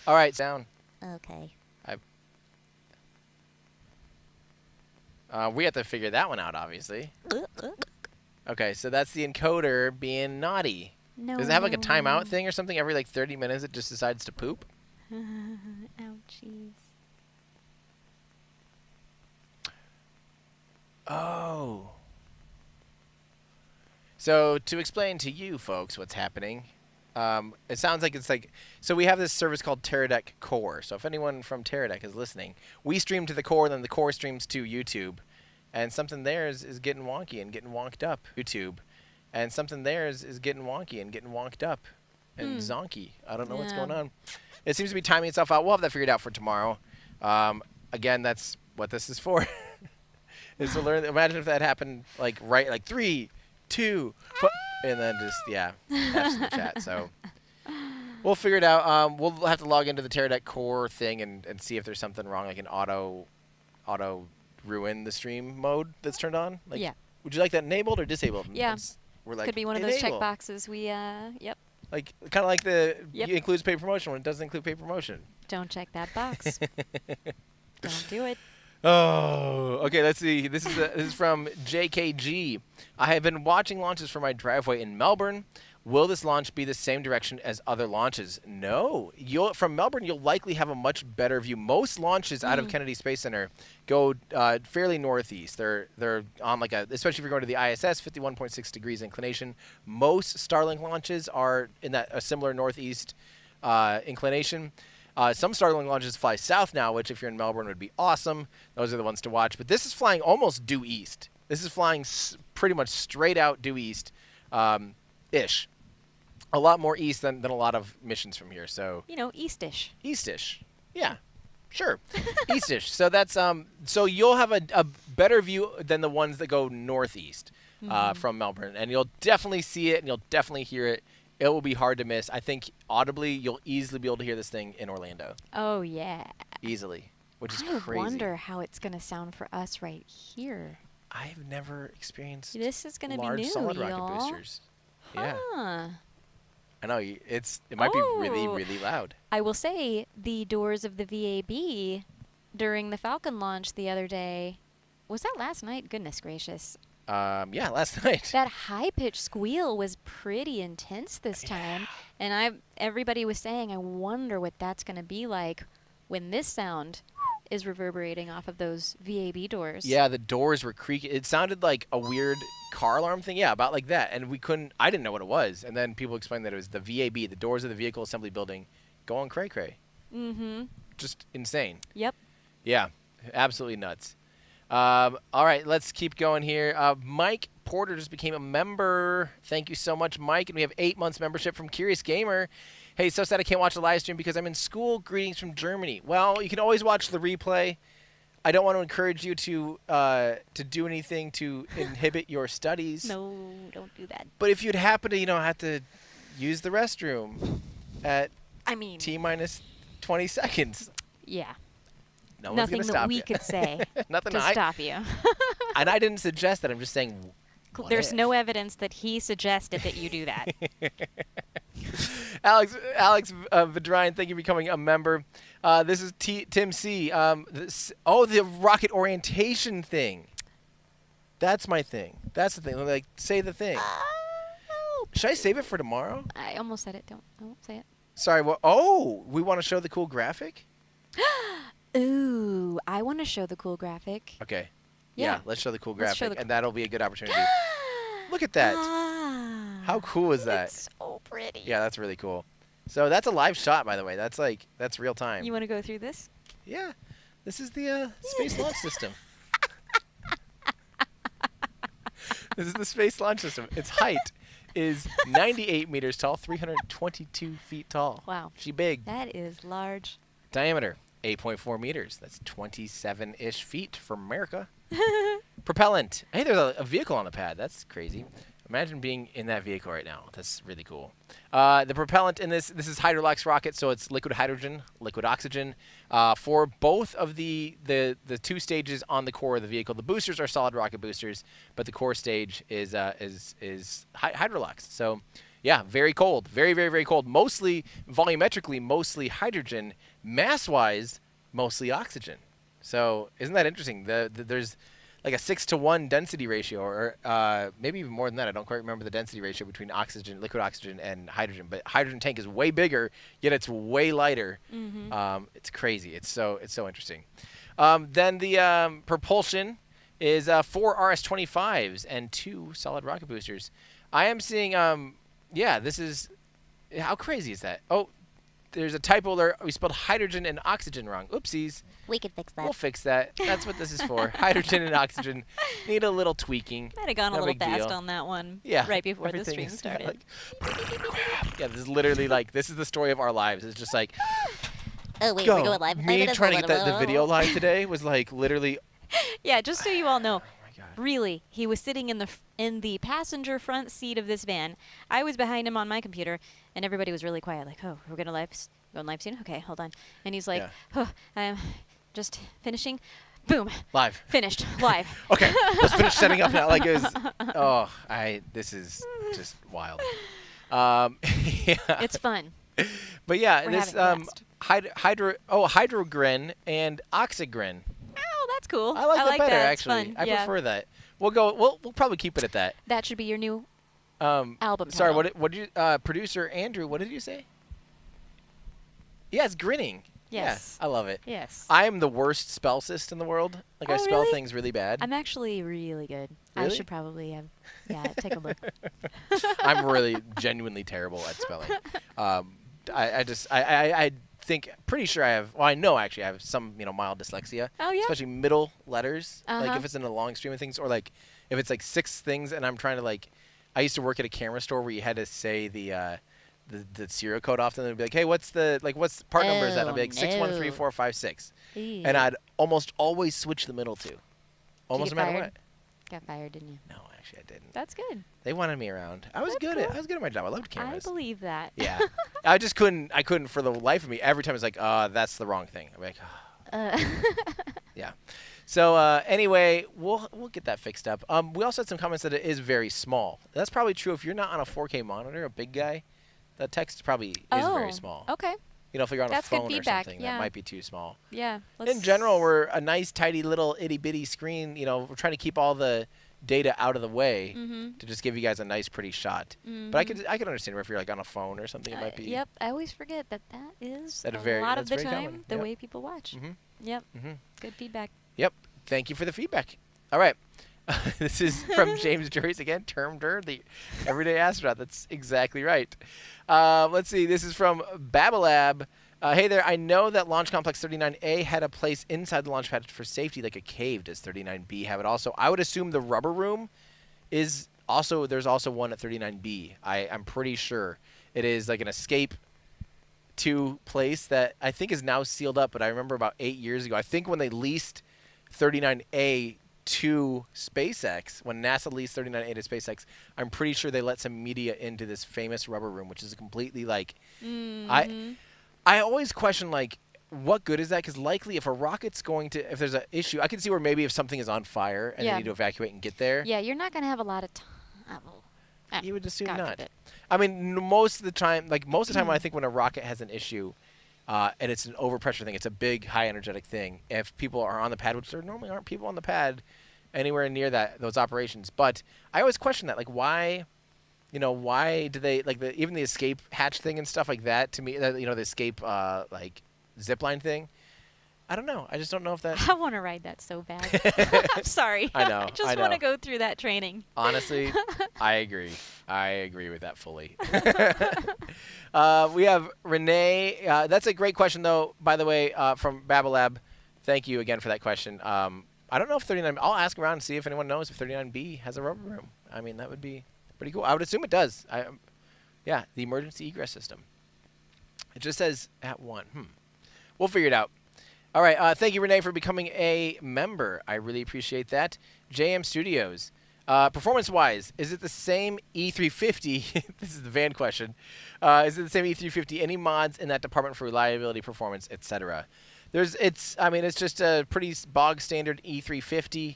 All right, down. Okay. We have to figure that one out, obviously. Okay, so that's the encoder being naughty. No. Does it have like a timeout thing or something? Every like 30 minutes, it just decides to poop. Ouchies. Oh. So to explain to you folks what's happening, It sounds like it's like, so we have this service called Teradek Core. So if anyone from Teradek is listening, we stream to the core, then the core streams to YouTube. And something there is getting wonky and getting wonked up. YouTube. And something there is getting wonky and getting wonked up. And zonky. I don't know what's going on. It seems to be timing itself out. We'll have that figured out for tomorrow. Again, that's what this is for. Is to learn. Imagine if that happened like 3, 2, and then just F's in the chat. So we'll figure it out. We'll have to log into the Teradek core thing and see if there's something wrong, like an auto ruin the stream mode that's turned on. Like, would you like that enabled or disabled? Yeah. We're like, could be one of those check boxes. We yep. Like kind of like the it includes paid promotion when it doesn't include paid promotion. Don't check that box. Don't do it. Oh, okay. Let's see. This is from JKG. I have been watching launches from my driveway in Melbourne. Will this launch be the same direction as other launches? No. From Melbourne, you'll likely have a much better view. Most launches out of Kennedy Space Center go fairly northeast. They're on like especially if you're going to the ISS, 51.6 degrees inclination. Most Starlink launches are in a similar northeast inclination. Some Starlink launches fly south now, which if you're in Melbourne would be awesome. Those are the ones to watch. But this is flying almost due east. This is flying pretty much straight out due east, ish. A lot more east than a lot of missions from here. So eastish. Eastish, yeah, sure, eastish. So that's so you'll have a better view than the ones that go northeast from Melbourne, and you'll definitely see it and you'll definitely hear it. It will be hard to miss. I think audibly you'll easily be able to hear this thing in Orlando. Oh yeah. Easily, which is crazy. I wonder how it's going to sound for us right here. I've never experienced this is going to be large new, solid rocket boosters. Yeah. I know it might be really, really loud. I will say the doors of the VAB during the Falcon launch the other day, was that last night? Goodness gracious. Yeah, last night. That high-pitched squeal was pretty intense this time, and everybody was saying, I wonder what that's going to be like when this sound is reverberating off of those VAB doors. Yeah, the doors were creaking. It sounded like a weird car alarm thing. Yeah, about like that. And I didn't know what it was. And then people explained that it was the VAB, the doors of the vehicle assembly building, going cray-cray. Mm-hmm. Just insane. Yep. Yeah, absolutely nuts. All right, let's keep going here. Mike Porter just became a member. Thank you so much, Mike. And we have 8 months membership from Curious Gamer. Hey, so sad I can't watch the live stream because I'm in school. Greetings from Germany. Well, you can always watch the replay. I don't want to encourage you to do anything to inhibit your studies. No, don't do that. But if you'd happen to, have to use the restroom at T-minus 20 seconds. Yeah. No one's going to stop you. Nothing that we could say Nothing to stop you. And I didn't suggest that. I'm just saying, there's no evidence that he suggested that you do that. Alex Vidrine, thank you for becoming a member. This is Tim C. The rocket orientation thing. That's my thing. That's the thing. Like, say the thing. Should I save it for tomorrow? I almost said it. Don't say it. Sorry. Well, we want to show the cool graphic? Ooh, I want to show the cool graphic. Okay. Yeah, let's show the cool graphic, and that'll be a good opportunity. Look at that. How cool is that? It's so pretty. Yeah, that's really cool. So that's a live shot, by the way. That's real time. You want to go through this? Yeah. This is the Space Launch System. This is the Space Launch System. Its height is 98 meters tall, 322 feet tall. Wow. She big. That is large. Diameter, 8.4 meters. That's 27-ish feet for America. Propellant. Hey, there's a vehicle on the pad. That's crazy. Imagine being in that vehicle right now. That's really cool. The propellant in this is Hydrolox rocket, so it's liquid hydrogen, liquid oxygen. For both of the two stages on the core of the vehicle, the boosters are solid rocket boosters, but the core stage is Hydrolox. So, yeah, very cold, very, very, very cold. Mostly volumetrically, mostly hydrogen. Mass-wise, mostly oxygen. So, isn't that interesting? There's like a 6-to-1 density ratio, or maybe even more than that. I don't quite remember the density ratio between oxygen, liquid oxygen, and hydrogen. But hydrogen tank is way bigger, yet it's way lighter. Mm-hmm. It's crazy. It's so interesting. Then the propulsion is 4 RS-25s and 2 solid rocket boosters. I am seeing, this is How crazy is that? Oh, there's a typo there. We spelled hydrogen and oxygen wrong. Oopsies. We can fix that. We'll fix that. That's what this is for. Hydrogen and oxygen need a little tweaking. Might have gone No a little big fast deal. on that one. Yeah. Right before the everything stream is, started. Yeah, this is literally like, this is the story of our lives. It's just like, Oh wait, go. we're going live. Me trying to get the video live today was like literally. Yeah, just so you all know. Oh my God. Really, he was sitting in the passenger front seat of this van. I was behind him on my computer, and everybody was really quiet. Like, oh, we're going live soon? Okay, hold on. And he's like, Yeah. oh, I'm just finishing. Boom. Live. Finished. Live. Okay, let's finish setting up now. Like it was, this is just wild. Yeah. It's fun. But yeah, We're this having a blast. hydrogren and oxygren. Oh, that's cool. I like that better that. It's actually. fun. I Yeah. prefer that. We'll probably keep it at that. That should be your new album Sorry, title. what did you producer Andrew, what did you say? Yeah, it's grinning. Yes. Yeah, I love it. Yes. I am the worst spellcist in the world. Like I Oh, spell really? things really bad. I'm actually really good. I Really? should probably have. Yeah, take a look. I'm really genuinely terrible at spelling. I think pretty sure I have. Well, I know actually I have some mild dyslexia. Oh, yeah? Especially middle letters. Like Uh-huh. if it's in a long stream of things, or like if it's like 6 things, and I'm trying to like. I used to work at a camera store where you had to say the serial code often. They'd be like, hey, what's part number is that? And I'd be like 613456, Ew. and I'd almost always switch the middle two. Almost get no matter fired? what. Got fired, didn't you? No, actually I didn't. That's good. They wanted me around. I was That's good cool. at my job. I loved cameras. I believe that. Yeah. I just couldn't for the life of me. Every time it's like, that's the wrong thing. I'm like, yeah. So anyway, we'll get that fixed up. We also had some comments that it is very small. That's probably true if you're not on a 4K monitor, a big guy. The text probably is very small. Okay. If you're on That's a good phone or feedback, something, yeah. that might be too small. Yeah. In general, we're a nice, tidy little itty-bitty screen. We're trying to keep all the data out of the way to just give you guys a nice, pretty shot. But I could understand if you're like on a phone or something, it might be. Yep. I always forget that is That a very- lot of the that's very time common. the Yep. way people watch. Mhm. Yep. Mhm. Good feedback. Yep. Thank you for the feedback. All right. This is from James Joyce again, termed her the everyday astronaut. That's exactly right. Let's see. This is from Babalab. Hey there. I know that Launch Complex 39A had a place inside the launch pad for safety, like a cave. Does 39B have it also? I would assume the rubber room is also. There's also one at 39B. I'm pretty sure it is like an escape to place that I think is now sealed up. But I remember about 8 years ago, I think when they leased 39A to SpaceX, when NASA leased 39A to SpaceX, I'm pretty sure they let some media into this famous rubber room, which is a completely like, I always question like, what good is that? Because likely if a rocket's going to, if there's an issue, I can see where maybe if something is on fire and they need to evacuate and get there. Yeah, you're not going to have a lot of time. You would assume God not. forbid. I mean, most of the time I think when a rocket has an issue, and it's an overpressure thing, it's a big, high energetic thing. If people are on the pad, which there normally aren't people on the pad anywhere near those operations, but I always question that, like why do they like even the escape hatch thing and stuff like that? To me, the escape like zipline thing. I don't know. I just don't know if that. I want to ride that so bad. I'm sorry. I know. I just want to go through that training. Honestly, I agree. I agree with that fully. We have Renee. That's a great question, though, by the way, from Babalab. Thank you again for that question. I don't know if 39... I'll ask around and see if anyone knows if 39B has a rubber room. I mean, that would be pretty cool. I would assume it does. Yeah, the emergency egress system. It just says at 1. We'll figure it out. All right. Thank you, Renee, for becoming a member. I really appreciate that. JM Studios. Performance-wise, is it the same E350? This is the van question. Is it the same E350? Any mods in that department for reliability, performance, etc.? It's just a pretty bog standard E350,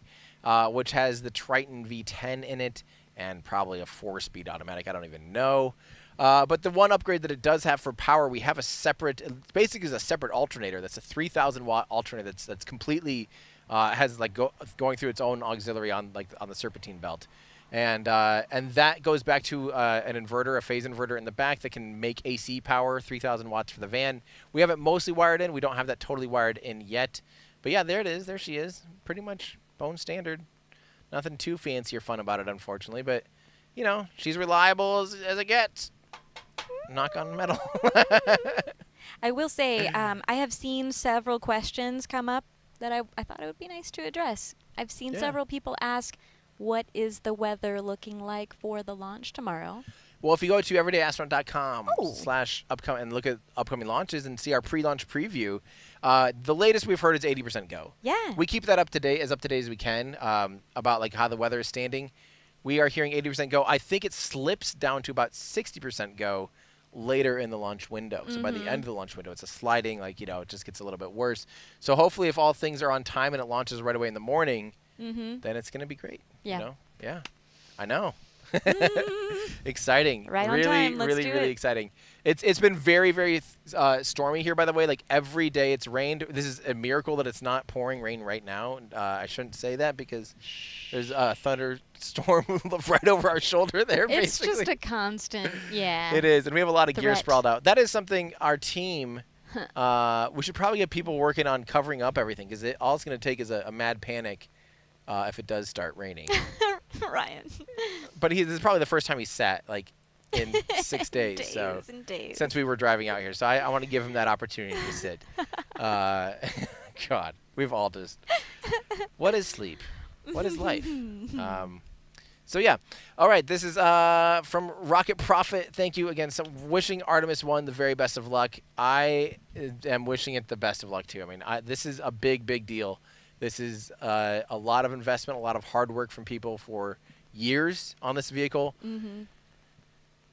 which has the Triton V10 in it and probably a 4-speed automatic. I don't even know. But the one upgrade that it does have for power, we have a separate, it basically is a separate alternator. That's a 3,000 watt alternator that's completely has like going through its own auxiliary on the serpentine belt, and that goes back to an inverter, a phase inverter in the back that can make AC power, 3,000 watts for the van. We have it mostly wired in. We don't have that totally wired in yet, but yeah, there it is. There she is. Pretty much bone standard. Nothing too fancy or fun about it, unfortunately, but she's reliable as it gets. knock on metal. I will say, I have seen several questions come up that I thought it would be nice to address. I've seen Yeah. several people ask, what is the weather looking like for the launch tomorrow? Well, if you go to everydayastronaut.com Oh. /upcoming and look at upcoming launches and see our pre-launch preview, the latest we've heard is 80% go. Yeah. We keep that up to date as we can about like how the weather is standing. We are hearing 80% go. I think it slips down to about 60% go later in the launch window. So by the end of the launch window, it's a sliding, like, you know, it just gets a little bit worse. So hopefully if all things are on time and it launches right away in the morning, then it's going to be Yeah. You know? Yeah. I know. Exciting. Right on really, time. Let's really, do really it. exciting. It's been very, very stormy here, by the way. Like every day it's rained. This is a miracle that it's not pouring rain right now. I shouldn't say that because there's a thunderstorm right over our shoulder there. It's basically. just a constant, yeah. It is, and we have a lot of gear Threat. sprawled out. That is something our team. We should probably get people working on covering up everything because all it's going to take is a mad panic if it does start raining. Ryan. But this is probably the first time he sat like in 6 days. Days So and days. since we were driving out here, so I want to give him that opportunity to sit. God, we've all just. What is sleep? What is life? So yeah, all right. This is from Rocket Prophet. Thank you again. So wishing Artemis I the very best of luck. I am wishing it the best of luck too. I mean, this is a big, big deal. This is a lot of investment, a lot of hard work from people for years on this vehicle.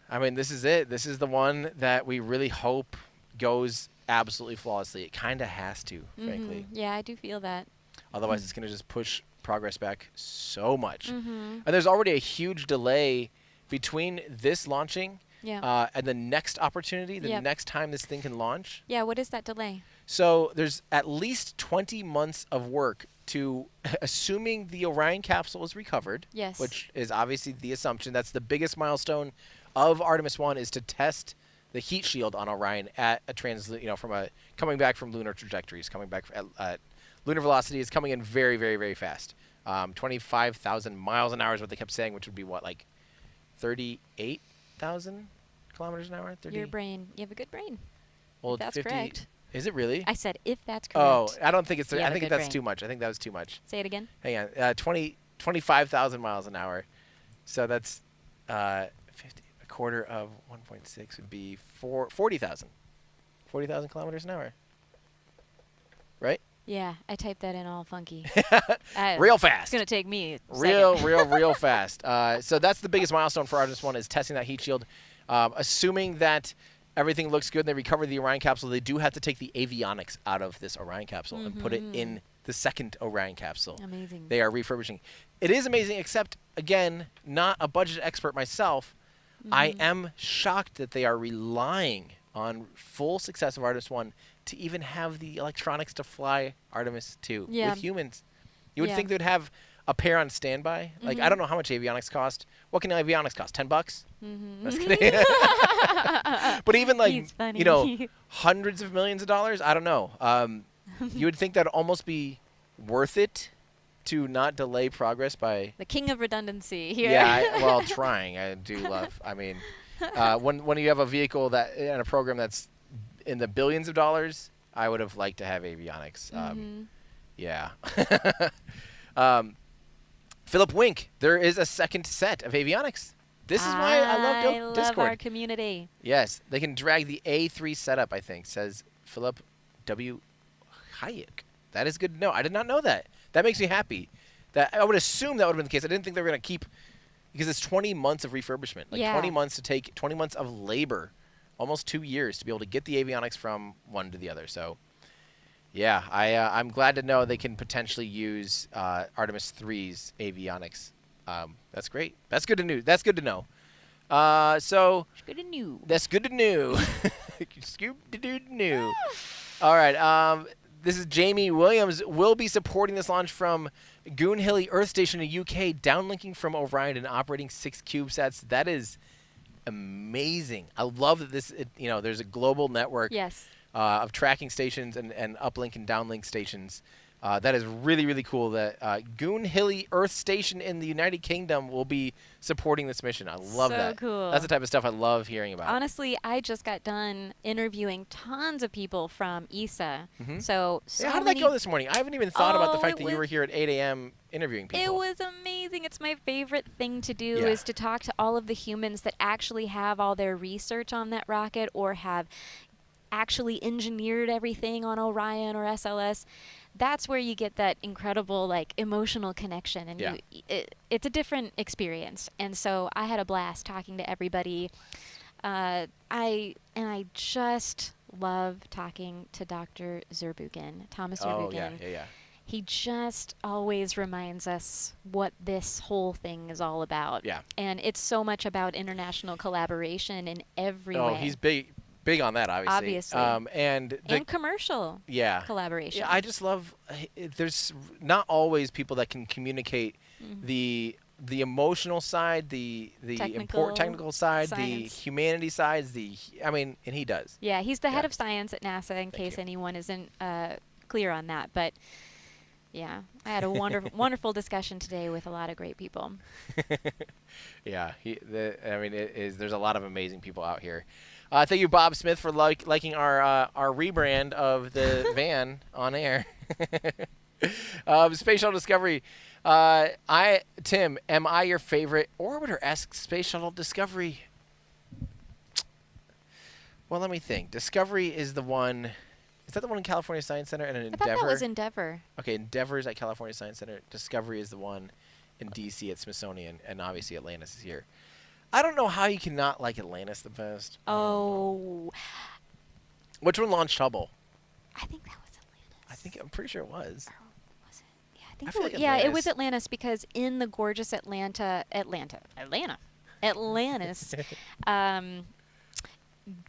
I mean, this is it. This is the one that we really hope goes absolutely flawlessly. It kind of has to, frankly. Yeah, I do feel that. Otherwise, it's going to just push progress back so much. And there's already a huge delay between this launching Yeah. and the next opportunity, the Yep. next time this thing can launch. Yeah, what is that delay? So there's at least 20 months of work to, assuming the Orion capsule is recovered, Yes. which is obviously the assumption. That's the biggest milestone of Artemis I is to test the heat shield on Orion at a coming back from lunar trajectories, coming back at lunar velocity is coming in very, very, very fast. 25,000 miles an hour is what they kept saying, which would be what, like 38,000 kilometers an hour? 30? Your brain. You have a good brain. Well, That's 50 correct. Is it really? I said if that's correct. Oh, I don't think it's. You I have a think good that's brain. too much. I think that was too much. Say it again. Hang on. 25,000 miles an hour. So that's 50. A quarter of 1.6 would be 40,000. 40,000 kilometers an hour. Right? Yeah, I typed that in all funky. Real It's fast. going to take me a Real, second. real fast. So that's the biggest milestone for Artemis I is testing that heat shield. Assuming that everything looks good and they recover the Orion capsule, they do have to take the avionics out of this Orion capsule and put it in the second Orion capsule. Amazing. They are refurbishing. It is amazing, except, again, not a budget expert myself. I am shocked that they are relying on full success of Artemis I to even have the electronics to fly Artemis II Yeah. with humans. You would Yeah. think they would have a pair on standby. Like, I don't know how much avionics cost. What can avionics cost? $10? Just kidding. But even like, He's funny. you know, hundreds of millions of dollars, I don't know. You would think that would almost be worth it to not delay progress by. The king of redundancy here. Yeah, trying. I do love. I mean, when you have a vehicle that and a program that's in the billions of dollars, I would have liked to have avionics. Yeah. Philip Wink, there is a second set of avionics. This is why I love Discord. love our community. Yes, they can drag the A3 setup, I think, says Philip W. Hayek. That is good to know. I did not know that. That makes me happy. That I would assume that would have been the case. I didn't think they were going to keep, because it's 20 months of refurbishment. Like Yeah. 20 months to take, 20 months of labor, almost 2 years to be able to get the avionics from one to the other. So, yeah, I'm glad to know they can potentially use Artemis III's avionics. That's great. That's good to know. That's good to know. So It's good to know. that's good to know. Scoop to know. All right. This is Jamie Williams. Will be supporting this launch from Goonhilly Earth Station in the UK, downlinking from Orion and operating 6 CubeSats. That is amazing. I love that there's a global network Yes. of tracking stations and uplink and downlink stations That is really, really cool that Goonhilly Earth Station in the United Kingdom will be supporting this mission. I love So that. cool. That's the type of stuff I love hearing about. Honestly, I just got done interviewing tons of people from ESA. So Yeah, how did that many go this morning? I haven't even thought about the Oh, fact it that you were was- here at 8 a.m. interviewing people. It was amazing. It's my favorite thing to do Yeah. is to talk to all of the humans that actually have all their research on that rocket or have actually engineered everything on Orion or SLS. That's where you get that incredible like emotional connection, and Yeah. it's a different experience. And so I had a blast talking to everybody. I just love talking to Dr. Zurbuchen, Thomas Zurbuchen. Oh, yeah. He just always reminds us what this whole thing is all about. Yeah. And it's so much about international collaboration in every way. Oh, he's big on that, obviously. Obviously. And commercial yeah. collaboration. Yeah, I just love. There's not always people that can communicate the emotional side, the technical side, the science. humanity sides. And he does. Yeah, he's the head Yeah. of science at NASA, in case you. anyone isn't clear on that. But yeah, I had a wonderful discussion today with a lot of great people. Yeah, there's a lot of amazing people out here. Thank you, Bob Smith, for liking our rebrand of the van on air. Space Shuttle Discovery. Tim, am I your favorite orbiter-esque Space Shuttle Discovery? Well, let me think. Discovery is the one. Is that the one in California Science Center and an Endeavor? I thought that was Endeavor. Okay, Endeavor is at California Science Center. Discovery is the one in D.C. at Smithsonian, and obviously Atlantis is here. I don't know how you cannot like Atlantis the best. Oh. Which one launched Hubble? I think that was Atlantis. I'm pretty sure it was. Or was it? Yeah, I think I feel like it was Atlantis. Atlantis because in the gorgeous Atlantis,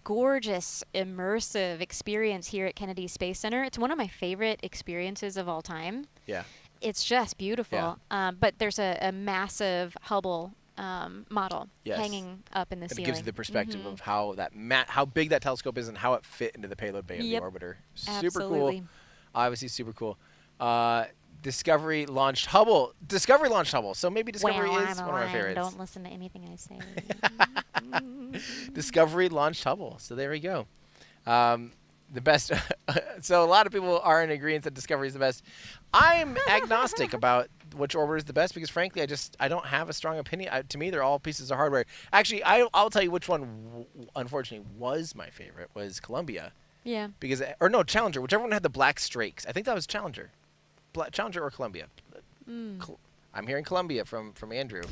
gorgeous immersive experience here at Kennedy Space Center. It's one of my favorite experiences of all time. Yeah. It's just beautiful. But there's a massive Hubble model Yes. hanging up in the And ceiling. it gives you the perspective of how how big that telescope is and how it fit into the payload bay of the orbiter. Super Absolutely. cool. Obviously super cool. Discovery launched Hubble. Discovery launched Hubble. So maybe Discovery is one of my favorites. Don't listen to anything I say. Discovery launched Hubble. So there we go. The best. So a lot of people are in agreement that Discovery is the best. I'm agnostic about which orbiter is the best because, frankly, I don't have a strong opinion. To me, they're all pieces of hardware. Actually, I'll tell you which one, unfortunately, was my favorite was Columbia. Yeah. Because Challenger. Whichever one had the black strakes. I think that was Challenger. Challenger or Columbia. I'm hearing Columbia from Andrew.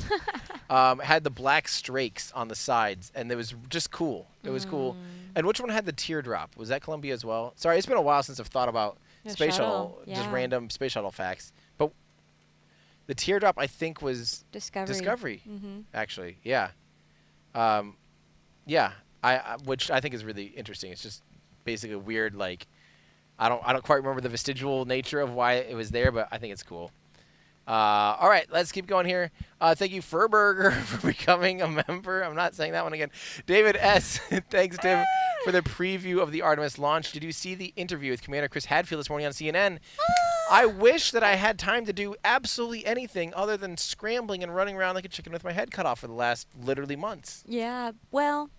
Had the black strakes on the sides, and it was just cool. It was cool. And which one had the teardrop? Was that Columbia as well? Sorry, it's been a while since I've thought about The space shuttle, shuttle, just yeah. random space shuttle facts. But the teardrop, I think, was Discovery. actually. Yeah. Which I think is really interesting. It's just basically weird, like, I don't quite remember the vestigial nature of why it was there, but I think it's cool. All right, let's keep going here. Thank you, Furburger, for becoming a member. I'm not saying that one again. David S. Thanks, Tim, for the preview of the Artemis launch. Did you see the interview with Commander Chris Hadfield this morning on CNN? I wish that I had time to do absolutely anything other than scrambling and running around like a chicken with my head cut off for the last literally months. Yeah. Well,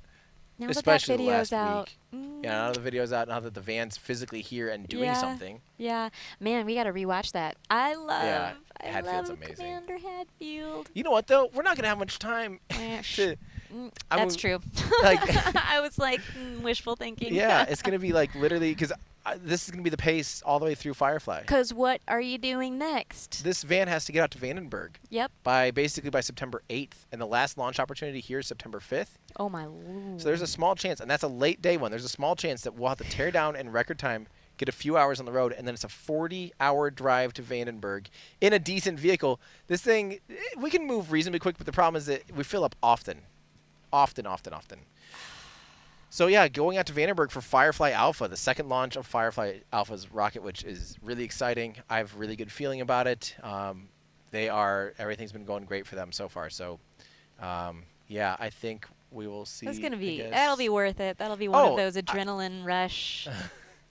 now Especially that the video's last out. week. Yeah, now that the video's out, now that the van's physically here and doing something. Yeah. Man, we got to rewatch that. I love Hadfield's amazing. Commander Hadfield. You know what, though? We're not going to have much time to... That's true. Like, I was like, wishful thinking. yeah, it's going to be like literally... Because this is going to be the pace all the way through Firefly. Because what are you doing next? This van has to get out to Vandenberg. Yep. By September 8th. And the last launch opportunity here is September 5th. Oh, my Lord. So there's a small chance, and that's a late day one. There's a small chance that we'll have to tear down in record time, get a few hours on the road, and then it's a 40-hour drive to Vandenberg in a decent vehicle. This thing, we can move reasonably quick, but the problem is that we fill up often. Often. So, yeah, going out to Vandenberg for Firefly Alpha, the second launch of Firefly Alpha's rocket, which is really exciting. I have a really good feeling about it. Everything's been going great for them so far. So, yeah, I think we will see. That'll be worth it. That'll be one of those adrenaline rush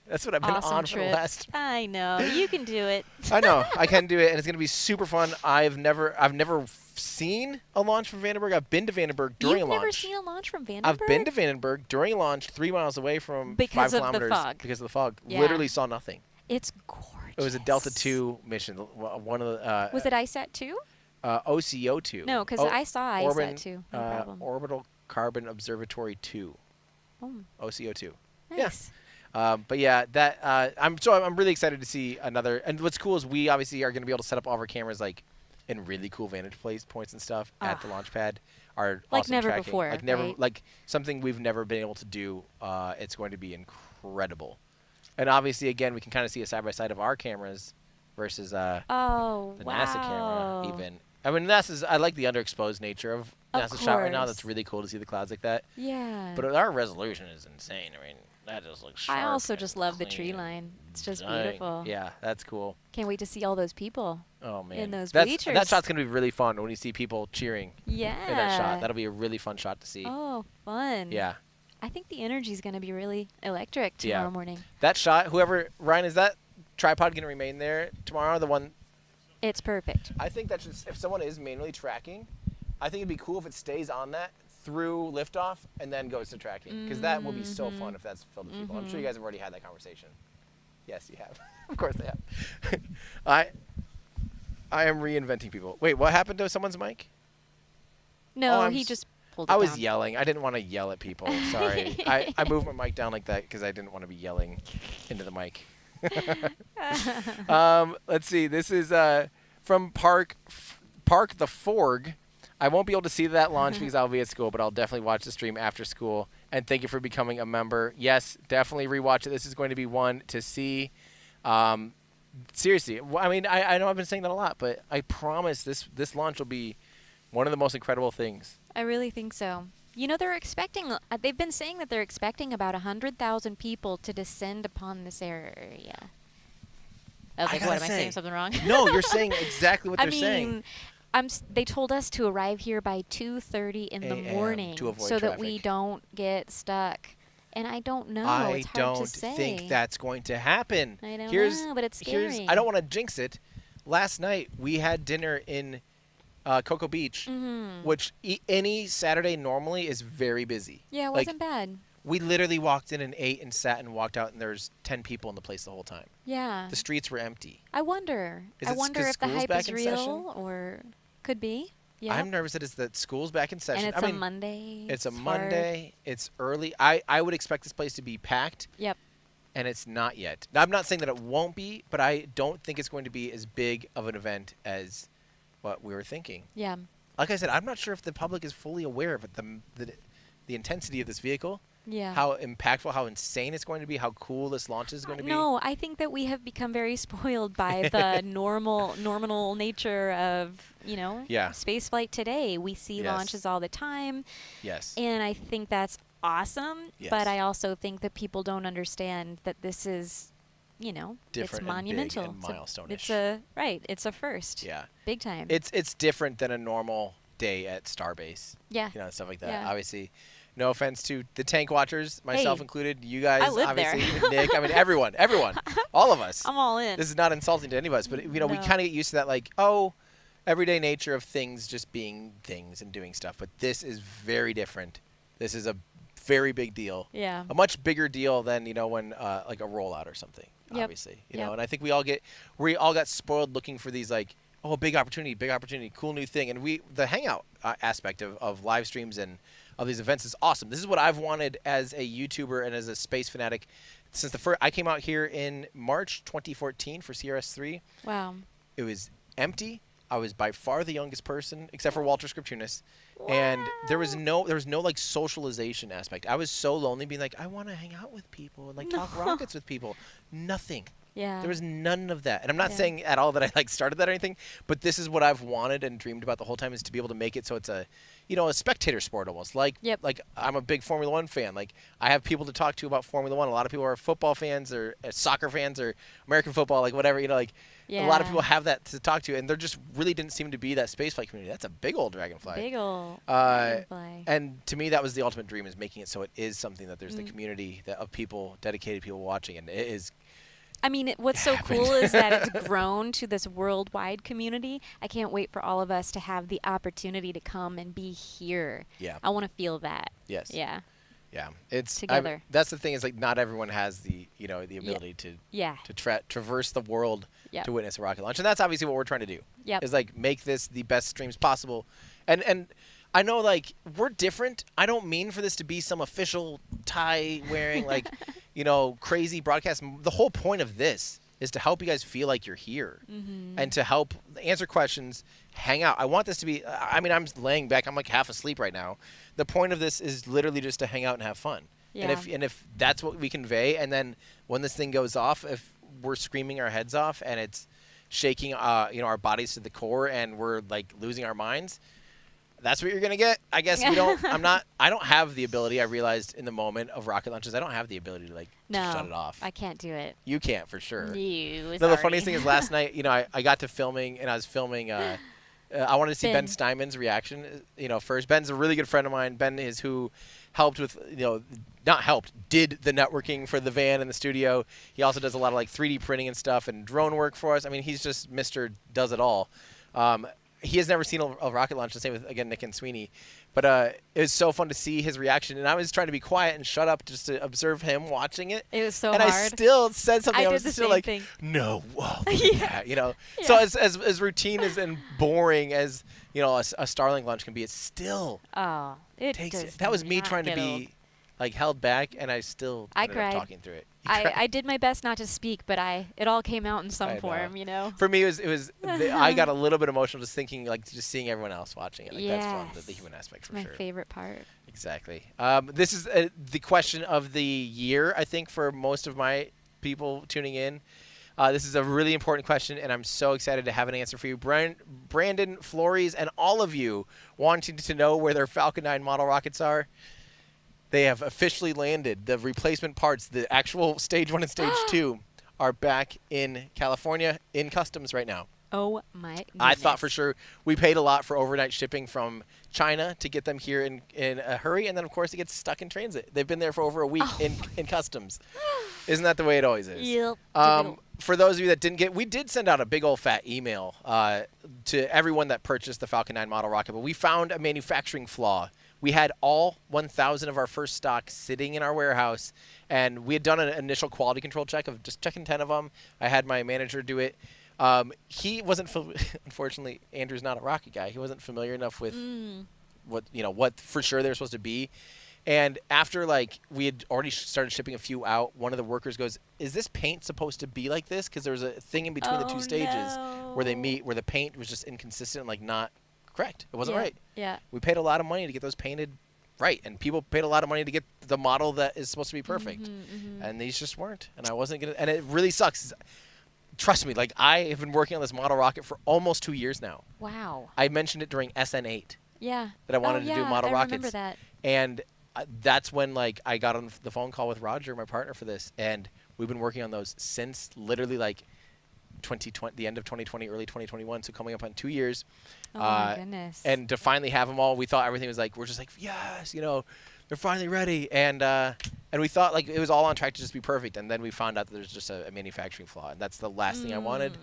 That's what I've been awesome on for the trip. last. I know. You can do it. I know I can do it, and it's gonna be super fun. I've never seen a launch from Vandenberg. I've been to Vandenberg during You've launch. never seen a launch from Vandenberg? I've been to Vandenberg during launch, 3 miles away from Because 5 of the kilometers fog. because of the fog. Yeah. Literally saw nothing. It's gorgeous. It was a Delta II mission. One of the. Was it ISAT 2? OCO2. No, because I saw ISAT 2. No problem. Orbital Carbon Observatory 2. Oh, OCO2. nice. But yeah, that I'm really excited to see another. And what's cool is we obviously are going to be able to set up all of our cameras like in really cool vantage points and stuff at the launch pad. Our Like awesome never tracking. before, Like never, right? like something we've never been able to do. It's going to be incredible. And obviously, again, we can kind of see a side by side of our cameras versus the Oh, NASA wow. camera. Even I mean, I like the underexposed nature of NASA's shot right now. That's really cool to see the clouds like that. Yeah. But our resolution is insane. I mean, that just looks sharp. I also and just love the tree clean. line. It's just Dang. beautiful. Yeah, that's cool. Can't wait to see all those people. Oh man, In those that bleachers. shot's gonna be really fun when you see people cheering Yeah. in that shot. That'll be a really fun shot to see. Oh, fun. Yeah, I think the energy is going to be really electric tomorrow morning. that shot. Ryan, is that tripod gonna remain there tomorrow? The one. It's perfect. I think that's just if someone is manually tracking, I think it'd be cool if it stays on that through liftoff and then goes to tracking because that will be so fun if that's filled with people. I'm sure you guys have already had that conversation. Yes, you have. Of course they have. I am reinventing people. Wait, what happened to someone's mic? No, Oh, he just pulled it I was down. yelling. I didn't want to yell at people. Sorry. I moved my mic down like that because I didn't want to be yelling into the mic. Let's see. This is from Park the Forg. I won't be able to see that launch because I'll be at school, but I'll definitely watch the stream after school. And thank you for becoming a member. Yes, definitely rewatch it. This is going to be one to see. Seriously, I mean, I know I've been saying that a lot, but I promise this launch will be one of the most incredible things. I really think so. You know, they've been saying that they're expecting about 100,000 people to descend upon this area. I was I like, gotta what, am I say- saying something wrong? No, you're saying exactly what I they're saying. mean, they told us to arrive here by 2:30 in the AM morning to avoid so that we traffic. don't get stuck. And I don't know. I It's hard don't to say. think that's going to happen. I don't Here's, know, but it's here's scary. I don't want to jinx it. Last night we had dinner in Cocoa Beach, which any Saturday normally is very busy. Yeah, it Like, wasn't bad. we literally walked in and ate and sat and walked out, and there's 10 people in the place the whole time. Yeah. The streets were empty. I wonder. Is I it wonder 'cause if the school's hype back is in real session? or could be. Yeah. I'm nervous that it's that school's back in session. And it's I mean, a Monday. it's a hard. Monday. It's early. I would expect this place to be packed. Yep. And it's not yet. Now, I'm not saying that it won't be, but I don't think it's going to be as big of an event as what we were thinking. Yeah. Like I said, I'm not sure if the public is fully aware of it, the intensity of this vehicle, Yeah. how impactful, how insane it's going to be, how cool this launch is going to be. No, I think that we have become very spoiled by the normal nature of, Yeah. spaceflight today. We see Yes. launches all the time, Yes. and I think that's awesome. Yes. But I also think that people don't understand that this is, Different it's and big monumental. and milestone-ish. It's a first. Yeah. Big time. It's different than a normal day at Starbase. Yeah. Stuff like that. Yeah. Obviously, no offense to the tank watchers, myself Hey, included, you guys, I live there. obviously, Nick, I mean, everyone, all of us. I'm all in. This is not insulting to any of us, but we No. kind of get used to that, like, everyday nature of things just being things and doing stuff. But this is very different. This is a very big deal. Yeah. A much bigger deal than when like a rollout or something. Yep. Obviously, Yep. And I think we all got spoiled looking for these like, big opportunity, cool new thing, and the hangout aspect of live streams and of these events is awesome. This is what I've wanted as a YouTuber and as a space fanatic since I came out here in March 2014 for CRS3. Wow. It was empty. I was by far the youngest person, except for Walter Scriptunas, and there was no like socialization aspect. I was so lonely, being like, I want to hang out with people and like talk rockets with people. Nothing. Yeah. There was none of that. And I'm not Yeah. saying at all that I like started that or anything, but this is what I've wanted and dreamed about the whole time, is to be able to make it so it's a, you know, a spectator sport almost. Like, Yep. like I'm a big Formula One fan. Like, I have people to talk to about Formula One. A lot of people are football fans or soccer fans or American football, like whatever, you know, like a lot of people have that to talk to, and there just really didn't seem to be that spaceflight community. That's a big old dragonfly. Big old dragonfly. And to me, that was the ultimate dream, is making it so it is something that there's the community of people, dedicated people watching, and it is. I mean, what's so cool is that it's grown to this worldwide community. I can't wait for all of us to have the opportunity to come and be here. Yeah. I want to feel that. Yes. Yeah. Yeah. It's together. That's the thing, is like not everyone has the, you know, the ability to traverse the world to witness a rocket launch, and that's obviously what we're trying to do. Yep. Is like make this the best streams possible, and I know like we're different. I don't mean for this to be some official tie wearing like. You know, crazy broadcast. The whole point of this is to help you guys feel like you're here and to help answer questions, hang out. I want this to be, I mean, I'm laying back. I'm like half asleep right now. The point of this is literally just to hang out and have fun. Yeah. And if that's what we convey, and then when this thing goes off, if we're screaming our heads off and it's shaking, you know, our bodies to the core and we're like losing our minds, that's what you're going to get. I guess we don't, I don't have the ability, I realized in the moment of rocket launches, I don't have the ability to like to shut it off. I can't do it. You can't, for sure. No, the funniest thing is last night, you know, I got to filming, and I was filming, I wanted to see Ben Steinman's reaction, you know, first. Ben's a really good friend of mine. Ben is who helped with, you know, not helped, did the networking for the van in the studio. He also does a lot of like 3D printing and stuff and drone work for us. I mean, he's just Mr. Does It All. He has never seen a rocket launch, the same with, again, Nick and Sweeney. But it was so fun to see his reaction. And I was trying to be quiet and shut up just to observe him watching it. It was so hard. And I still said something. I was still like, no, whoa, yeah, you know. Yeah. So as routine and boring as, you know, a Starlink launch can be, it's still it takes it. That was me trying to be like held back, and I still ended up talking through it. I did my best not to speak, but it all came out in some form, you know. For me, it was I got a little bit emotional just thinking, like, just seeing everyone else watching it. Like, that's fun, the human aspect, for sure. My favorite part. Exactly. This is the question of the year, I think, for most of my people tuning in. This is a really important question, and I'm so excited to have an answer for you. Brandon, Flores, and all of you wanting to know where their Falcon 9 model rockets are. They have officially landed. The replacement parts, the actual Stage 1 and Stage 2, are back in California in customs right now. Oh, my goodness. I thought for sure we paid a lot for overnight shipping from China to get them here in a hurry, and then, of course, it gets stuck in transit. They've been there for over a week in customs. Isn't that the way it always is? Yep. For those of you that didn't get, we did send out a big old fat email to everyone that purchased the Falcon 9 model rocket, but we found a manufacturing flaw. We had all 1,000 of our first stock sitting in our warehouse, and we had done an initial quality control check of just checking 10 of them. I had my manager do it. He wasn't, unfortunately, Andrew's not a rocket guy. He wasn't familiar enough with what for sure they're supposed to be. And after, like, we had already started shipping a few out, one of the workers goes, is this paint supposed to be like this? Because there was a thing in between the two stages where they meet, where the paint was just inconsistent, like not correct. It wasn't right. Yeah. We paid a lot of money to get those painted right, and people paid a lot of money to get the model that is supposed to be perfect, and these just weren't. And I wasn't gonna. And it really sucks. Trust me, like, I have been working on this model rocket for almost 2 years now. Wow. I mentioned it during SN8. Yeah. That I wanted to do model rockets. I remember that. And that's when, like, I got on the phone call with Roger, my partner, for this, and we've been working on those since literally like 2020, the end of 2020, early 2021. So coming up on 2 years. Oh my goodness. And to finally have them all, we thought everything was like, we're just like, yes, you know, they're finally ready. And we thought, like, it was all on track to just be perfect. And then we found out that there's just a manufacturing flaw. And that's the last thing I wanted.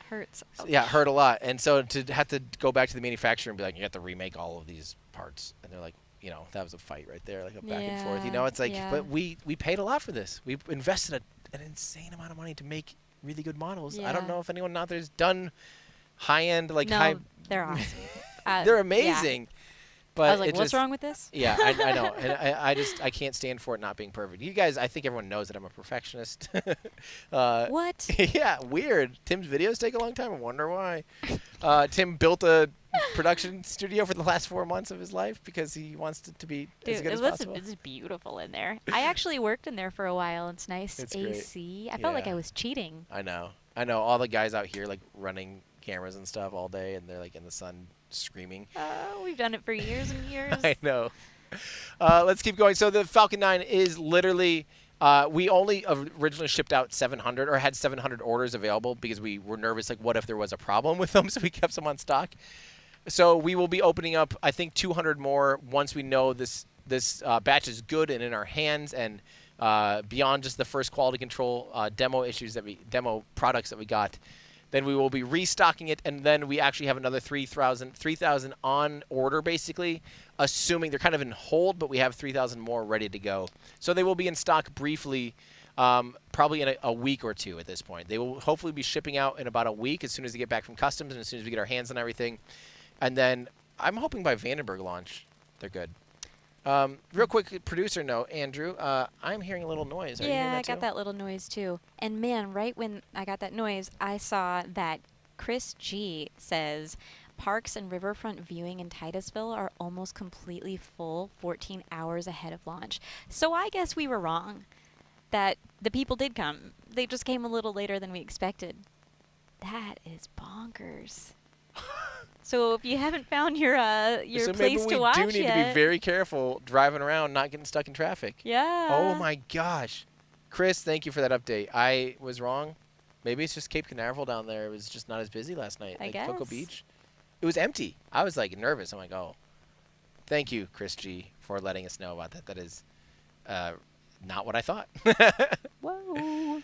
Hurts. So, yeah, it hurt a lot. And so to have to go back to the manufacturer and be like, you have to remake all of these parts. And they're like, you know, that was a fight right there, like a back and forth. You know, it's like, but we paid a lot for this. We invested an insane amount of money to make really good models. I don't know if anyone out there's done high-end, like they're awesome. They're amazing. But I was like, what's wrong with this? Yeah, I know, and I can't stand for it not being perfect. You guys, I think everyone knows that I'm a perfectionist. What? Yeah, weird. Tim's videos take a long time. I wonder why. Tim built a production studio for the last 4 months of his life because he wants it to be as good as possible. It's beautiful in there. I actually worked in there for a while. It's nice It's AC. great. I felt like Yeah. I was cheating. I know. All the guys out here like running cameras and stuff all day, and they're like in the sun screaming. We've done it for years and years. I know. Let's keep going. So the Falcon 9 is literally, we only originally shipped out 700 or had 700 orders available because we were nervous, like what if there was a problem with them, so we kept some on stock. So we will be opening up, I think, 200 more once we know this batch is good and in our hands, and beyond just the first quality control demo products that we got. Then we will be restocking it, and then we actually have another 3,000 on order, basically, assuming they're kind of in hold, but we have 3,000 more ready to go. So they will be in stock briefly, probably in a week or two at this point. They will hopefully be shipping out in about a week as soon as they get back from customs and as soon as we get our hands on everything. And then I'm hoping by Vandenberg launch, they're good. Real quick producer note, Andrew, I'm hearing a little noise. Are you hearing that I got that little noise too. And man, right when I got that noise, I saw that Chris G says parks and riverfront viewing in Titusville are almost completely full 14 hours ahead of launch. So I guess we were wrong that the people did come. They just came a little later than we expected. That is bonkers. So if you haven't found your place to watch yet, maybe we do need to be very careful driving around, not getting stuck in traffic. Yeah. Oh my gosh, Chris, thank you for that update. I was wrong. Maybe it's just Cape Canaveral down there. It was just not as busy last night. I guess. Cocoa Beach. It was empty. I was like nervous. I'm like, oh, thank you, Chris G, for letting us know about that. That is not what I thought. Whoa.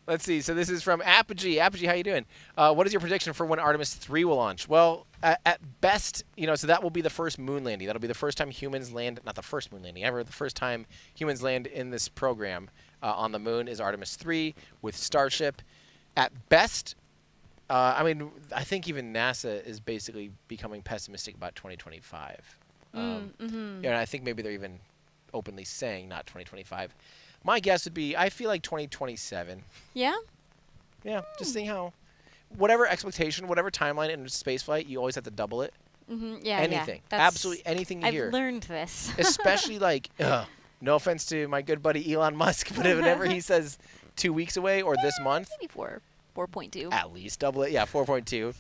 Let's see. So this is from Apogee. Apogee, how you doing? What is your prediction for when Artemis III will launch? Well, at best, so that will be the first moon landing. That'll be the first time humans land, not the first moon landing ever, the first time humans land in this program on the moon is Artemis III with Starship. At best, I think even NASA is basically becoming pessimistic about 2025. And I think maybe they're even openly saying not 2025. My guess would be, I feel like 2027. Yeah? Yeah, just seeing how, whatever expectation, whatever timeline in spaceflight, you always have to double it. Yeah, anything. Yeah. Absolutely anything you hear. I've learned this. Especially no offense to my good buddy Elon Musk, but whenever he says 2 weeks away or this month. Maybe 4.2. At least double it. Yeah, 4.2.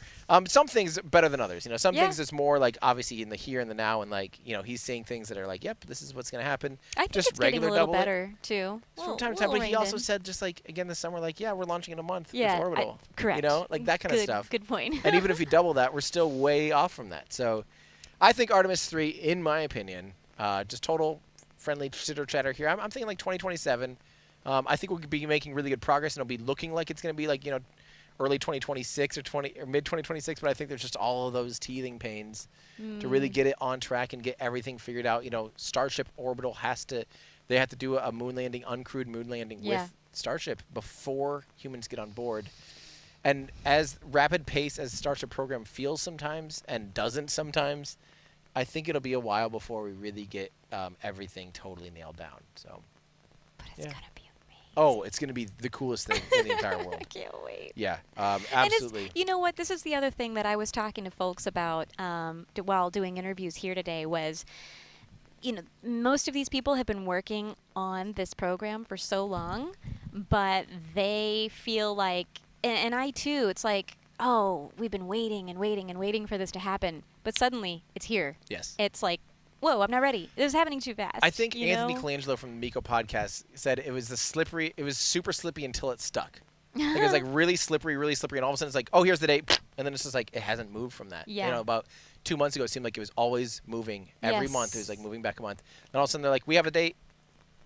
Some things better than others. Some things it's more like obviously in the here and the now, and he's saying things that are like, yep, this is what's going to happen. I think just it's regular getting a little double better too. From time to time, but he also said just like again this summer, like we're launching in a month. Yeah, with orbital. Correct. Like that kind of stuff. Good point. And even if you double that, we're still way off from that. So, I think Artemis III, in my opinion, just total friendly chitter chatter here. I'm thinking like 2027. I think we'll be making really good progress, and it'll be looking like it's going to be like early 2026 or mid 2026. But I think there's just all of those teething pains to really get it on track and get everything figured out. Starship Orbital they have to do a moon landing, uncrewed moon landing with Starship before humans get on board. And as rapid pace as Starship program feels sometimes and doesn't sometimes, I think it'll be a while before we really get everything totally nailed down. So, but it's gonna be amazing. Oh, it's gonna be the coolest thing in the entire world. I can't wait. Yeah, absolutely. And you know what? This is the other thing that I was talking to folks about while doing interviews here today was, most of these people have been working on this program for so long, but they feel like, and I too, it's like, oh, we've been waiting and waiting and waiting for this to happen, but suddenly it's here. Yes. It's like, whoa, I'm not ready. This is happening too fast. I think Anthony Colangelo from the Miko podcast said it was super slippy until it stuck. Like it was like really slippery, and all of a sudden it's like, oh, here's the date, and then it's just like it hasn't moved from that. Yeah. About 2 months ago, it seemed like it was always moving. Every month it was like moving back a month. And all of a sudden they're like, we have a date,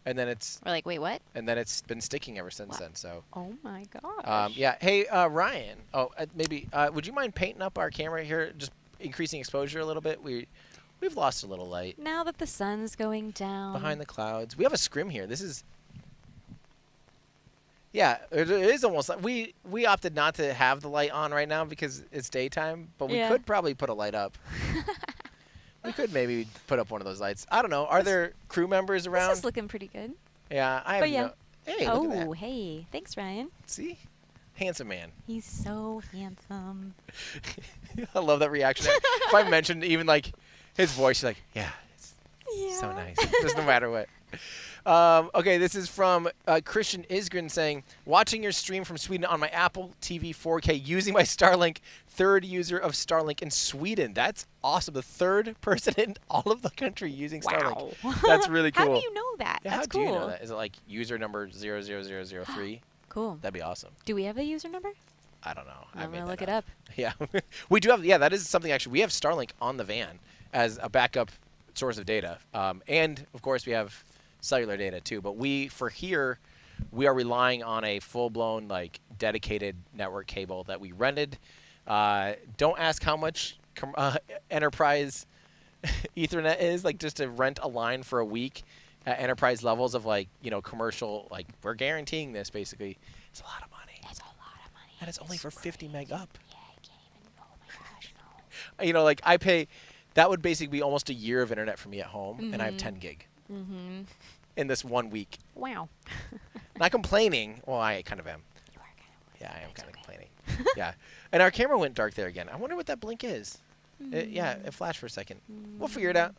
and then we're like, wait, what? And then it's been sticking ever since then. So. Oh my gosh. Yeah. Hey, Ryan. Oh, maybe would you mind painting up our camera here, just increasing exposure a little bit? We've lost a little light. Now that the sun's going down. Behind the clouds. We have a scrim here. This is. Yeah, it is almost like we opted not to have the light on right now because it's daytime, but we could probably put a light up. We could maybe put up one of those lights. I don't know. Are there crew members around? This is looking pretty good. Yeah, I have But yeah. no. Hey, look at Oh, that. hey. Thanks, Ryan. See? Handsome man. He's so handsome. I love that reaction. If I mentioned even like his voice, you're like, yeah, it's so nice. Just no matter what. Okay, this is from Christian Isgren saying, watching your stream from Sweden on my Apple TV 4K using my Starlink, third user of Starlink in Sweden. That's awesome. The third person in all of the country using Starlink. Wow. That's really cool. How do you know that? Yeah, That's how cool. do you know that? Is it like user number 00003? Cool. That'd be awesome. Do we have a user number? I don't know. I'm going to look it up. Yeah. We do have, yeah, that is something actually. We have Starlink on the van as a backup source of data. And, of course, we have cellular data too. But for here, we are relying on a full-blown, like, dedicated network cable that we rented. Don't ask how much enterprise Ethernet is, like, just to rent a line for a week at enterprise levels of, like, commercial, like, we're guaranteeing this, basically. It's a lot of money. That's a lot of money. And it's only for 50 meg up. Yeah, I can't even. Oh my gosh, no. Like I pay, that would basically be almost a year of internet for me at home, and I have 10 gig in this 1 week. Wow. Not complaining. Well, I kind of am. You are kind of. Yeah, I am kind of complaining. Yeah. And our camera went dark there again. I wonder what that blink is. It flashed for a second. We'll figure it out.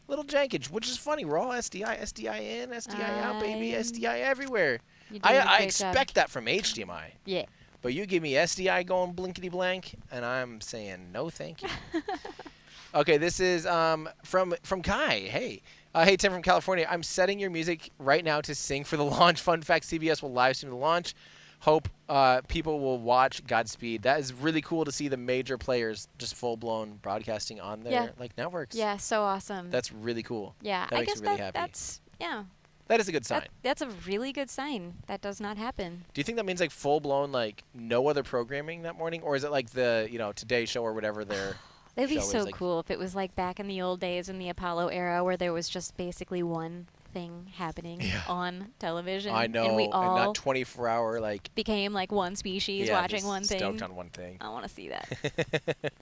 Little jankage, which is funny. We're all SDI, SDI in, SDI out, baby, SDI everywhere. I expect that from HDMI. Yeah. But you give me SDI going blinkety blank, and I'm saying no thank you. Okay, this is from Kai. Hey. Hey, Tim from California. I'm setting your music right now to sing for the launch. Fun fact, CBS will live stream the launch. Hope people will watch. Godspeed. That is really cool to see the major players just full-blown broadcasting on their networks. Yeah, so awesome. That's really cool. Yeah, that I makes guess me really happy. That is a good sign. That's a really good sign. That does not happen. Do you think that means like full-blown, like no other programming that morning? Or is it like the, Today Show or whatever their That'd be show so is, like, cool if it was like back in the old days in the Apollo era where there was just basically one thing happening on television. I know, and we all and not 24-hour, like... became like one species watching one thing. Stoked on one thing. I want to see that.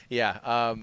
Yeah,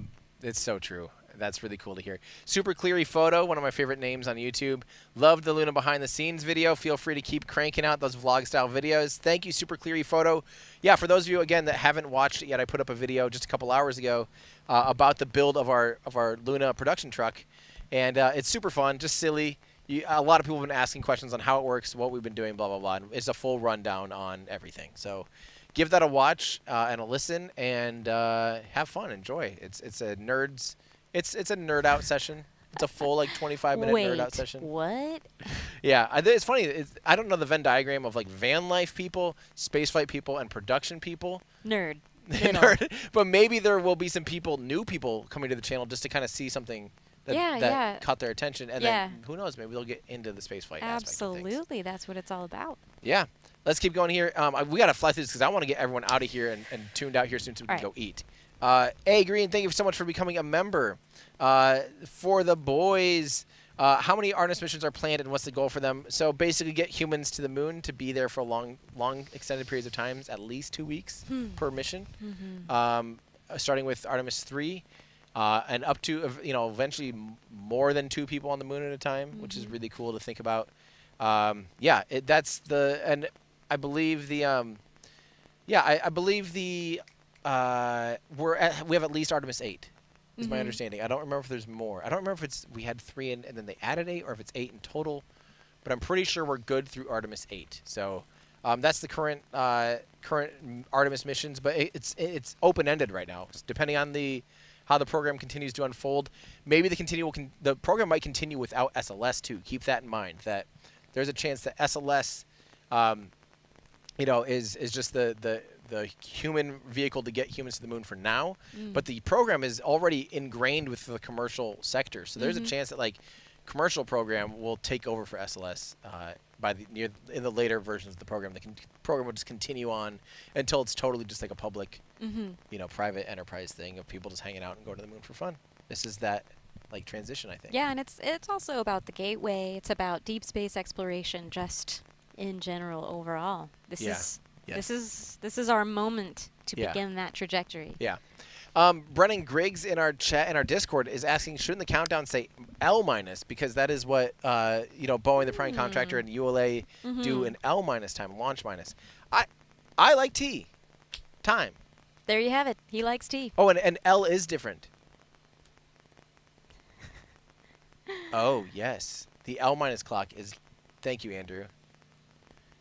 it's so true. That's really cool to hear. Super Cleary Photo, one of my favorite names on YouTube. Loved the Luna behind the scenes video. Feel free to keep cranking out those vlog style videos. Thank you, Super Cleary Photo. Yeah, for those of you again that haven't watched it yet, I put up a video just a couple hours ago about the build of our Luna production truck, and it's super fun, just silly. A lot of people have been asking questions on how it works, what we've been doing, blah blah blah. And it's a full rundown on everything. So give that a watch and a listen, and have fun, enjoy. It's a nerds. It's a nerd out session. It's a full like 25-minute nerd out session. What? Yeah, it's funny. I don't know the Venn diagram of like van life people, spaceflight people, and production people. Nerd. Nerd. But maybe there will be some new people coming to the channel just to kind of see something that caught their attention, and then who knows? Maybe they'll get into the spaceflight aspect of things. Absolutely, that's what it's all about. Yeah. Let's keep going here. We got to fly through this because I want to get everyone out of here and tuned out here soon so we can go eat. A Green, thank you so much for becoming a member. For the boys, how many Artemis missions are planned and what's the goal for them? So basically get humans to the moon to be there for long extended periods of time, at least 2 weeks per mission, starting with Artemis III, and up to, eventually more than 2 people on the moon at a time, which is really cool to think about. And I believe we have at least Artemis 8. Is my understanding. I don't remember if there's more. I don't remember if we had 3 and then they added 8, or if it's 8 in total. But I'm pretty sure we're good through Artemis 8. So that's the current Artemis missions. But it's open-ended right now, depending on how the program continues to unfold. Maybe the program might continue without SLS too. Keep that in mind. That there's a chance that SLS, is just the human vehicle to get humans to the moon for now, but the program is already ingrained with the commercial sector. So there's a chance that commercial program will take over for SLS in the later versions of the program. The program will just continue on until it's totally just like a public, private enterprise thing of people just hanging out and going to the moon for fun. This is that transition, I think. Yeah, and it's also about the gateway. It's about deep space exploration, just in general overall. This is our moment to begin that trajectory. Yeah. Brennan Griggs in our chat in our Discord is asking, shouldn't the countdown say L minus, because that is what Boeing, the prime contractor, and ULA do an L minus time, launch minus. I like T, time. There you have it. He likes T. Oh, and L is different. Oh yes, the L minus clock is. Thank you, Andrew.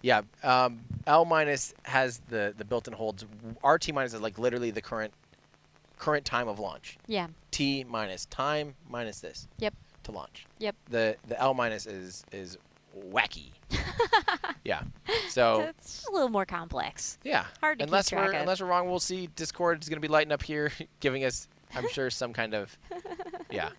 Yeah, L minus has the built-in holds. RT minus is like literally the current time of launch. Yeah. T minus time minus this. Yep. To launch. Yep. The L minus is wacky. Yeah. So it's a little more complex. yeah. Hard to unless keep track of. Unless we're wrong, we'll see Discord is going to be lighting up here, giving us, I'm sure, some kind of yeah.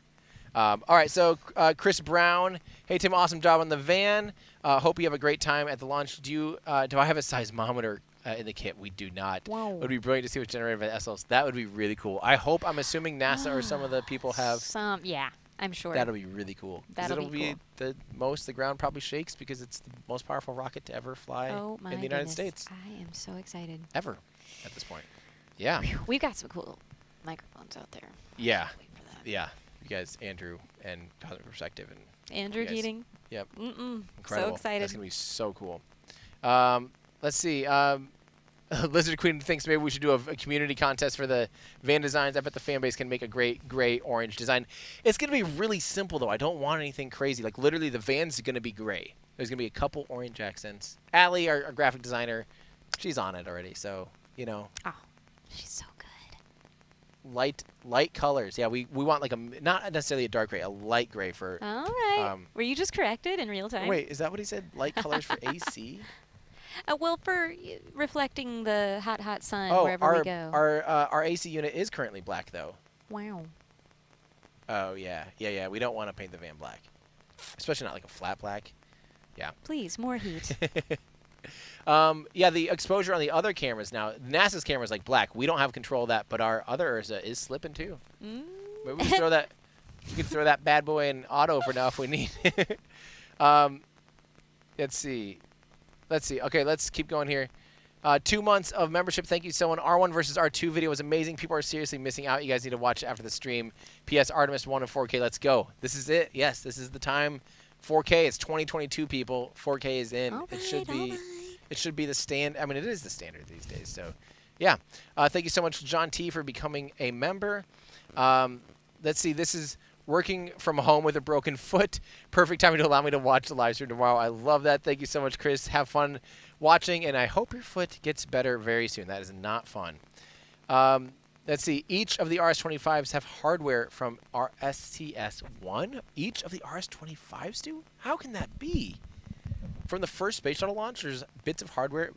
All right, so Chris Brown, hey Tim, awesome job on the van. Hope you have a great time at the launch. Do I have a seismometer in the kit? We do not. Wow. It would be brilliant to see what's generated by the SLS. That would be really cool. I'm assuming NASA or some of the people have. Some, yeah, I'm sure. That'll be really cool. That'll be cool. The most the ground probably shakes because it's the most powerful rocket to ever fly in the United States. I am so excited. Ever at this point. Yeah. We've got some cool microphones out there. Yeah. Yeah. You guys, Andrew and Cosmic Perspective and Andrew Keating. Yep. So Incredible. excited. That's gonna be so cool. Let's see. Lizard Queen thinks maybe we should do a community contest for the van designs. I bet the fan base can make a great gray-orange design. It's gonna be really simple though. I don't want anything crazy. Like literally, the van's gonna be gray. There's gonna be a couple orange accents. Allie, our graphic designer, she's on it already. So Oh, she's so good. Light colors. Yeah, we want like not necessarily a dark gray, a light gray for. All right. Were you just corrected in real time? Wait, is that what he said? Light colors for AC? Well, for reflecting the hot sun Oh, wherever we go. our AC unit is currently black though. Wow. Oh yeah. We don't want to paint the van black, especially not like a flat black. Yeah. Please, more heat. Yeah, the exposure on the other cameras now. NASA's camera is like black. We don't have control of that, but our other Ursa is slipping too. Maybe we can throw that. We can throw that bad boy in auto for now if we need. Let's see. Okay, let's keep going here. 2 months of membership. Thank you, someone. R1 versus R2 video was amazing. People are seriously missing out. You guys need to watch it after the stream. P.S. Artemis 1 and 4K. Let's go. This is it. Yes, this is the time. 4K. It's 2022, people. 4K is in. All It right, should all be. right. It should be the stand. I mean, it is the standard these days. So, yeah. Thank you so much, John T, for becoming a member. Let's see. This is working from home with a broken foot. Perfect timing to allow me to watch the live stream tomorrow. I love that. Thank you so much, Chris. Have fun watching, and I hope your foot gets better very soon. That is not fun. Let's see. Each of the RS-25s have hardware from our STS-1. Each of the RS-25s do? How can that be? From the first space shuttle launch, there's bits of hardware.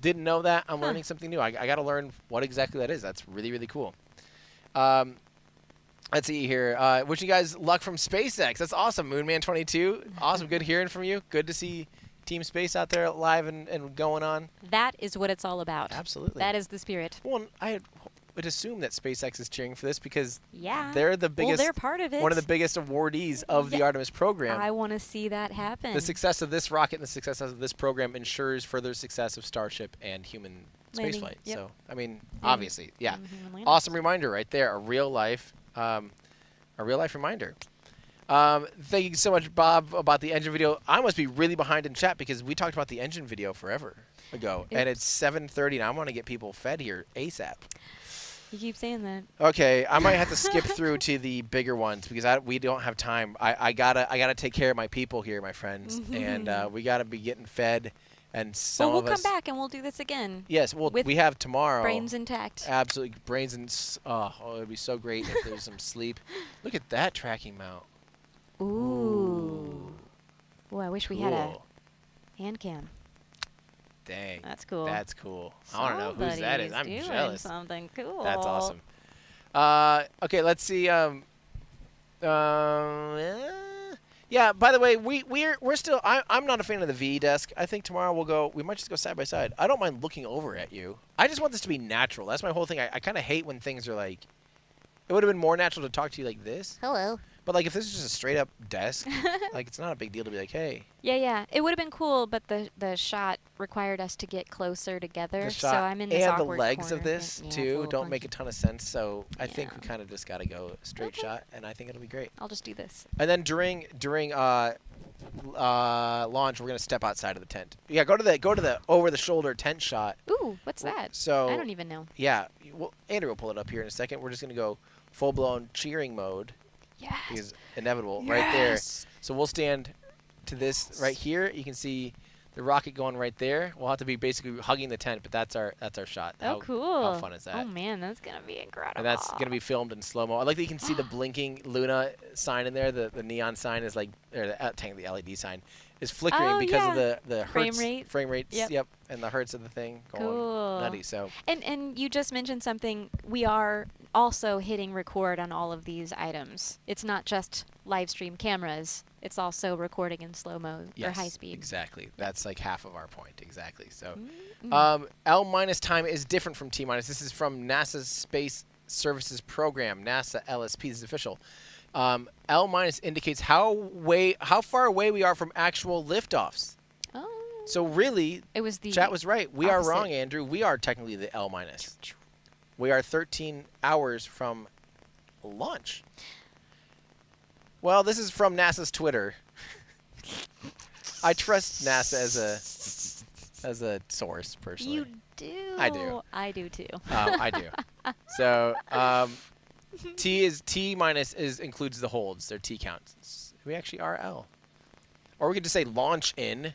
Didn't know that. I'm learning something new. I got to learn what exactly that is. That's really, really cool. Let's see here. Wishing you guys luck from SpaceX. That's awesome. Moonman22. Awesome. Good hearing from you. Good to see Team Space out there live and going on. That is what it's all about. Absolutely. That is the spirit. Well, I would assume that SpaceX is cheering for this because yeah, they're the biggest. Well, they're part of it. One of the biggest awardees of the Artemis program. I want to see that happen. The success of this rocket and the success of this program ensures further success of Starship and human spaceflight. Yep. So, I mean, obviously, yeah. Human Awesome reminder right there. A real life reminder. Thank you so much, Bob, about the engine video. I must be really behind in chat because we talked about the engine video forever ago, and it's 7:30, and I want to get people fed here ASAP. You keep saying that. Okay, I might have to skip through to the bigger ones because we don't have time. I gotta take care of my people here, my friends, and we gotta be getting fed. And some we'll of us. Come back and we'll do this again. Yes, we have tomorrow. Brains intact. Absolutely, brains and it'd be so great if there's some sleep. Look at that tracking mount. Ooh. Ooh, I wish we had a hand cam. Dang. That's cool. That's cool. I want to know whose that is. I'm doing jealous. Something cool. That's awesome. Okay, let's see. Yeah. By the way, we're still. I'm not a fan of the V desk. I think tomorrow we'll go. We might just go side by side. I don't mind looking over at you. I just want this to be natural. That's my whole thing. I kind of hate when things are like It would have been more natural to talk to you like this. Hello. But like if this is just a straight up desk, like it's not a big deal to be like, hey. Yeah. It would have been cool, but the shot required us to get closer together. The So shot I'm in this and awkward the legs corner of this yeah, too don't make a ton of sense. So I think we Yeah. kind of just got to go straight Okay. shot, and I think it'll be great. I'll just do this. And then during launch, we're gonna step outside of the tent. Yeah, go to the over the shoulder tent shot. Ooh, what's that? So I don't even know. yeah, well, Andrew will pull it up here in a second. We're just gonna go full blown cheering mode. Yes. Because inevitable right there. So we'll stand to this right here. You can see the rocket going right there. We'll have to be basically hugging the tent, but that's our shot. Oh, cool. How fun is that? Oh man, that's gonna be incredible. And that's gonna be filmed in slow mo. I like that you can see the blinking Luna sign in there. The neon sign is like, or the LED sign is flickering because of the Frame hertz, rate. frame rates. Yep. And the hertz of the thing going Cool. nutty. So And you just mentioned something. We are also hitting record on all of these items. It's not just live stream cameras. It's also recording in slow mo or high speed. Exactly. That's like half of our point. Exactly. So Mm. L minus time is different from T minus. This is from NASA's Space Services Program, NASA LSP. This is official. L minus indicates how far away we are from actual liftoffs. Oh. So really, It was the chat was right. We are opposite. wrong, Andrew. We are technically the L minus. We are 13 hours from launch. Well, this is from NASA's Twitter. I trust NASA as a source, personally. You do. I do. I do too. I do. So T minus includes the holds. Their T counts. We actually are L. Or we could just say launch in.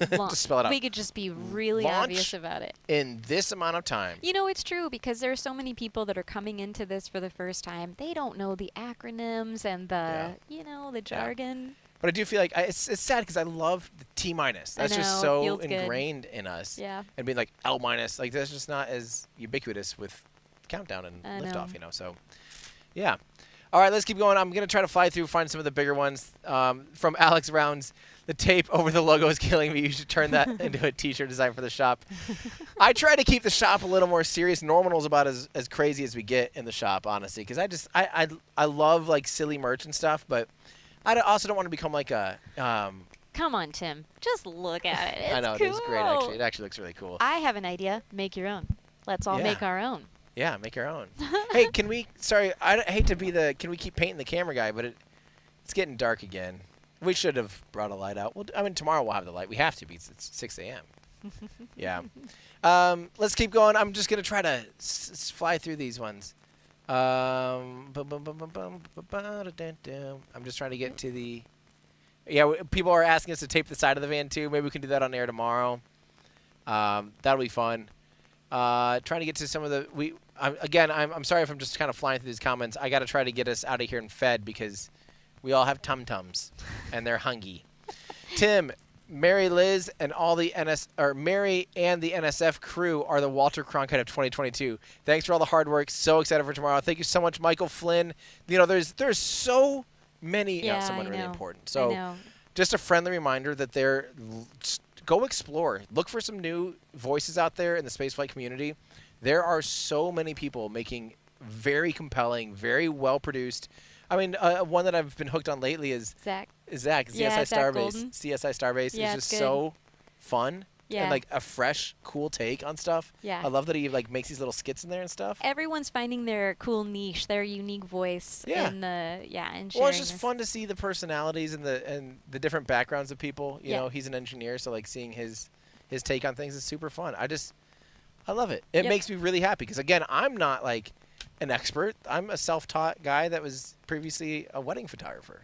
Just spell it out. We could just be really Launch obvious about it. in this amount of time. You know, it's true because there are so many people that are coming into this for the first time. They don't know the acronyms and the, the jargon. But I do feel like it's sad because I love the T minus. That's just so feels good. ingrained in us. Yeah. And being like L minus, like that's just not as ubiquitous with countdown and I liftoff, know. So, yeah. All right, let's keep going. I'm gonna try to fly through, find some of the bigger ones. From Alex Rounds, the tape over the logo is killing me. You should turn that into a T-shirt design for the shop. I try to keep the shop a little more serious. Normal's about as crazy as we get in the shop, honestly, because I love like silly merch and stuff, but I also don't want to become like a. Come on, Tim. Just look at it. It's I know cool. it is great. Actually, it actually looks really cool. I have an idea. Make your own. Let's all make our own. Yeah, make your own. Hey, can we? Sorry, I hate to be the. Can we keep painting the camera guy? But it's getting dark again. We should have brought a light out. Well, I mean, tomorrow we'll have the light. We have to because it's 6 a.m. Yeah. Let's keep going. I'm just gonna try to fly through these ones. I'm just trying to get to the. Yeah, people are asking us to tape the side of the van too. Maybe we can do that on air tomorrow. That'll be fun. Trying to get to some of the I'm sorry if I'm just kind of flying through these comments. I got to try to get us out of here and fed because we all have tum-tums and they're hungry. Tim, Mary Liz and all the Mary and the NSF crew are the Walter Cronkite of 2022. Thanks for all the hard work. So excited for tomorrow. Thank you so much, Michael Flynn. There's so many. Someone really important. So just a friendly reminder that go explore. Look for some new voices out there in the spaceflight community. There are so many people making very compelling, very well-produced. I mean, one that I've been hooked on lately is Zach. CSI Starbase. CSI Starbase is just so fun and like a fresh, cool take on stuff. Yeah. I love that he like makes these little skits in there and stuff. Everyone's finding their cool niche, their unique voice. Yeah. And Well, it's just fun to see the personalities and the different backgrounds of people. You know, he's an engineer, so like seeing his take on things is super fun. I love it. It makes me really happy because again, I'm not like an expert. I'm a self-taught guy that was previously a wedding photographer.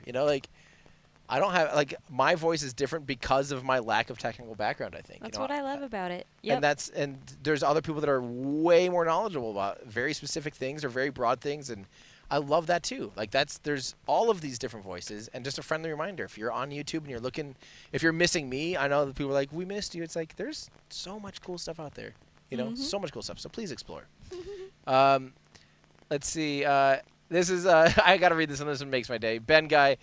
I don't have my voice is different because of my lack of technical background. I think that's what I love about it. Yep. And there's other people that are way more knowledgeable about very specific things or very broad things, and I love that too. There's all of these different voices, and just a friendly reminder: if you're on YouTube and you're looking, if you're missing me, I know that people are like, "We missed you." It's like there's so much cool stuff out there. So much cool stuff. So please explore. Let's see. This is I got to read this one. This one makes my day. Ben Guy,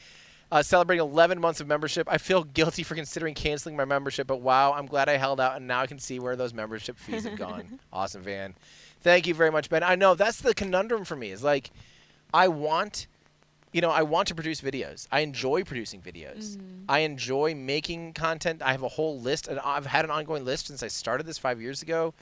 celebrating 11 months of membership. I feel guilty for considering canceling my membership, but wow, I'm glad I held out, and now I can see where those membership fees have gone. Awesome, Van. Thank you very much, Ben. I know that's the conundrum for me. Is like, I want to produce videos. I enjoy producing videos. I enjoy making content. I have a whole list, and I've had an ongoing list since I started this 5 years ago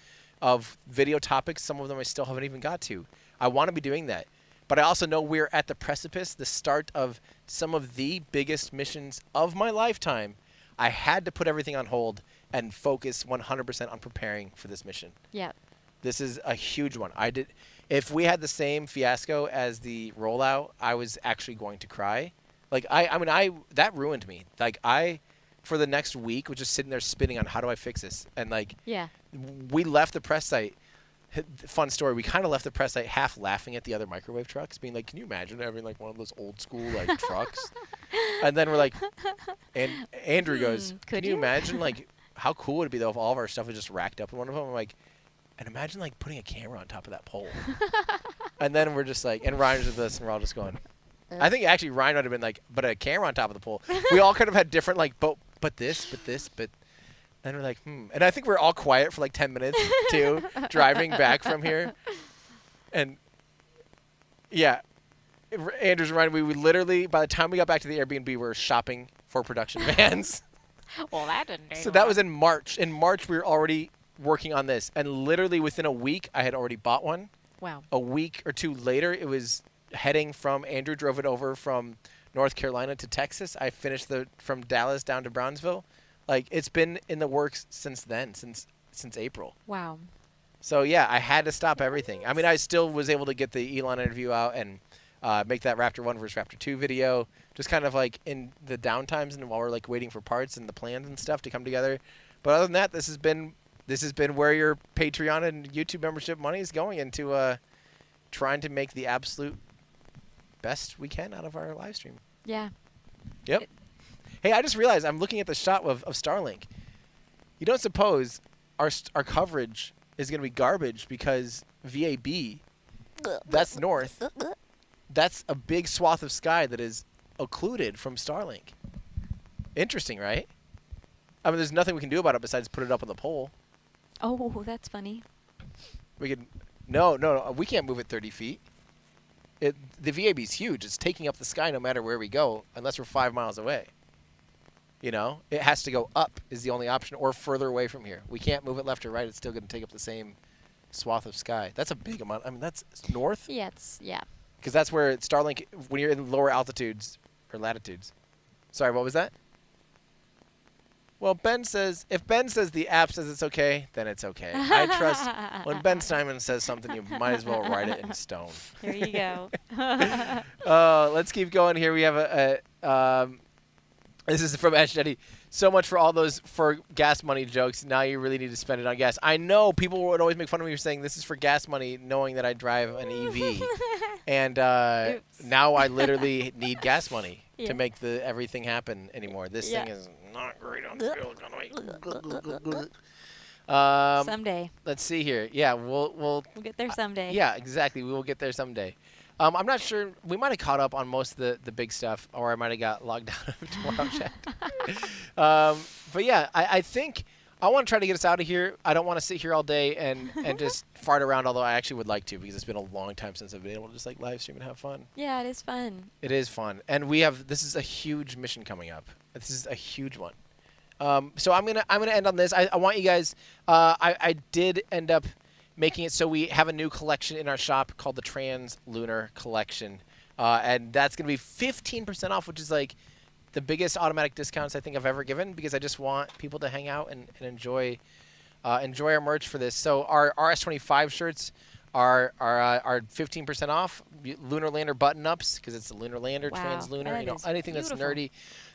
of video topics. Some of them I still haven't even got to. I want to be doing that. But I also know we're at the precipice, the start of some of the biggest missions of my lifetime. I had to put everything on hold and focus 100% on preparing for this mission. Yeah. This is a huge one. If we had the same fiasco as the rollout, I was actually going to cry. Like that ruined me. Like for the next week was just sitting there spinning on how do I fix this? And like, yeah, we left the press site. Fun story. We kind of left the press site half laughing at the other microwave trucks, being like, "Can you imagine having like one of those old school like trucks?" And then we're like, and Andrew goes, "Can you imagine like how cool would it be though if all of our stuff was just racked up in one of them?" I'm like, and imagine like putting a camera on top of that pole. And then we're just like, and Ryan's with us, and we're all just going. I think actually Ryan would have been like, but a camera on top of the pole. We all kind of had different like, but this. And we're like, And I think we're all quiet for like 10 minutes, too, driving back from here. And, yeah, Andrew's reminded me, we literally, by the time we got back to the Airbnb, we were shopping for production vans. Well, that didn't take So that was in March. In March, we were already working on this. And literally within a week, I had already bought one. Wow. A week or two later, it was heading from, Andrew drove it over from North Carolina to Texas. I finished from Dallas down to Brownsville. Like, it's been in the works since then, since April. Wow. So, yeah, I had to stop everything. I mean, I still was able to get the Elon interview out and make that Raptor 1 versus Raptor 2 video, just kind of like in the downtimes and while we're like waiting for parts and the plans and stuff to come together. But other than that, this has been where your Patreon and YouTube membership money is going into trying to make the absolute best we can out of our live stream. Yeah. Yep. Hey, I just realized I'm looking at the shot of Starlink. You don't suppose our coverage is going to be garbage because VAB, that's north. That's a big swath of sky that is occluded from Starlink. Interesting, right? I mean, there's nothing we can do about it besides put it up on the pole. Oh, that's funny. We could no, we can't move it 30 feet. The VAB is huge. It's taking up the sky no matter where we go, unless we're 5 miles away. You know, it has to go up is the only option, or further away from here. We can't move it left or right. It's still going to take up the same swath of sky. That's a big amount. I mean, that's north. Yeah, Because that's where Starlink, when you're in lower altitudes or latitudes. Sorry, what was that? Well, if Ben says the app says it's okay, then it's okay. I trust when Ben Steinman says something, you might as well write it in stone. There you go. Let's keep going here. We have this is from Ash Jetty. So much for all those for gas money jokes. Now you really need to spend it on gas. I know people would always make fun of me for saying this is for gas money, knowing that I drive an EV. And now I literally need gas money to make everything happen anymore. This thing is not great on the someday. Let's see here. Yeah, we'll get there someday. Yeah, exactly. We will get there someday. I'm not sure. We might have caught up on most of the big stuff, or I might have got logged out of Tomorrow Chat. But yeah, I think I want to try to get us out of here. I don't want to sit here all day and just fart around, although I actually would like to, because it's been a long time since I've been able to just like live stream and have fun. Yeah, it is fun. It is fun. And this is a huge mission coming up. This is a huge one. So I'm gonna end on this. I want you guys, I did end up making it so we have a new collection in our shop called the Trans-Lunar Collection. And that's going to be 15% off, which is like the biggest automatic discounts I think I've ever given, because I just want people to hang out and enjoy our merch for this. So our RS-25 shirts are 15% off. Lunar Lander button-ups, because it's a lunar lander, wow, trans-lunar, anything beautiful. That's nerdy.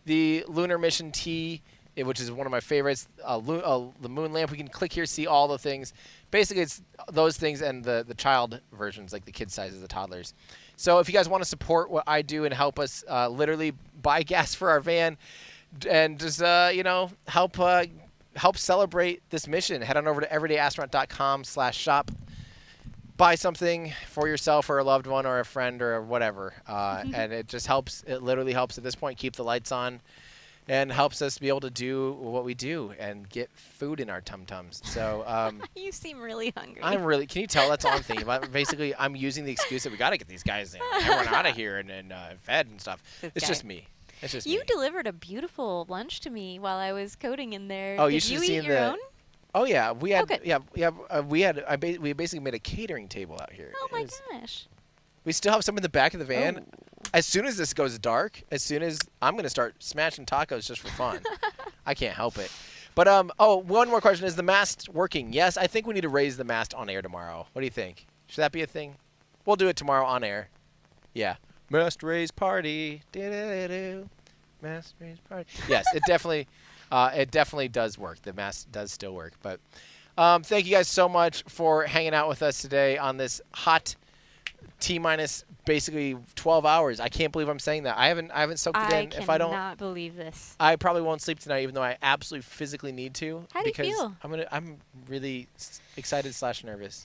The Lunar Mission tee, which is one of my favorites. The moon lamp. We can click here, see all the things. Basically, it's those things and the child versions, like the kid sizes, the toddlers. So if you guys want to support what I do and help us literally buy gas for our van and just, help celebrate this mission, head on over to everydayastronaut.com/shop. Buy something for yourself or a loved one or a friend or whatever. And it just helps. It literally helps at this point keep the lights on. and helps us be able to do what we do and get food in our tum-tums. So You seem really hungry. can you tell that's all I'm thinking about? Basically, I'm using the excuse that we got to get these guys in, everyone out of here and fed and stuff. It's just me. It's just you me. delivered a beautiful lunch to me while I was coding in there. Oh, Did you should you have seen eat your own? Oh yeah, we had good. we basically made a catering table out here. Oh my gosh. We still have some in the back of the van. Oh. As soon as this goes dark, I'm gonna start smashing tacos just for fun. I can't help it. But one more question: is the mast working? Yes, I think we need to raise the mast on air tomorrow. What do you think? Should that be a thing? We'll do it tomorrow on air. Yeah. Mast raise party. Mast raise party. Yes, it definitely does work. The mast does still work. But thank you guys so much for hanging out with us today on this hot T-minus basically 12 hours. I can't believe I'm saying that. I haven't soaked it in. I cannot believe this. I probably won't sleep tonight, even though I absolutely physically need to. How do you feel? I'm really excited / nervous.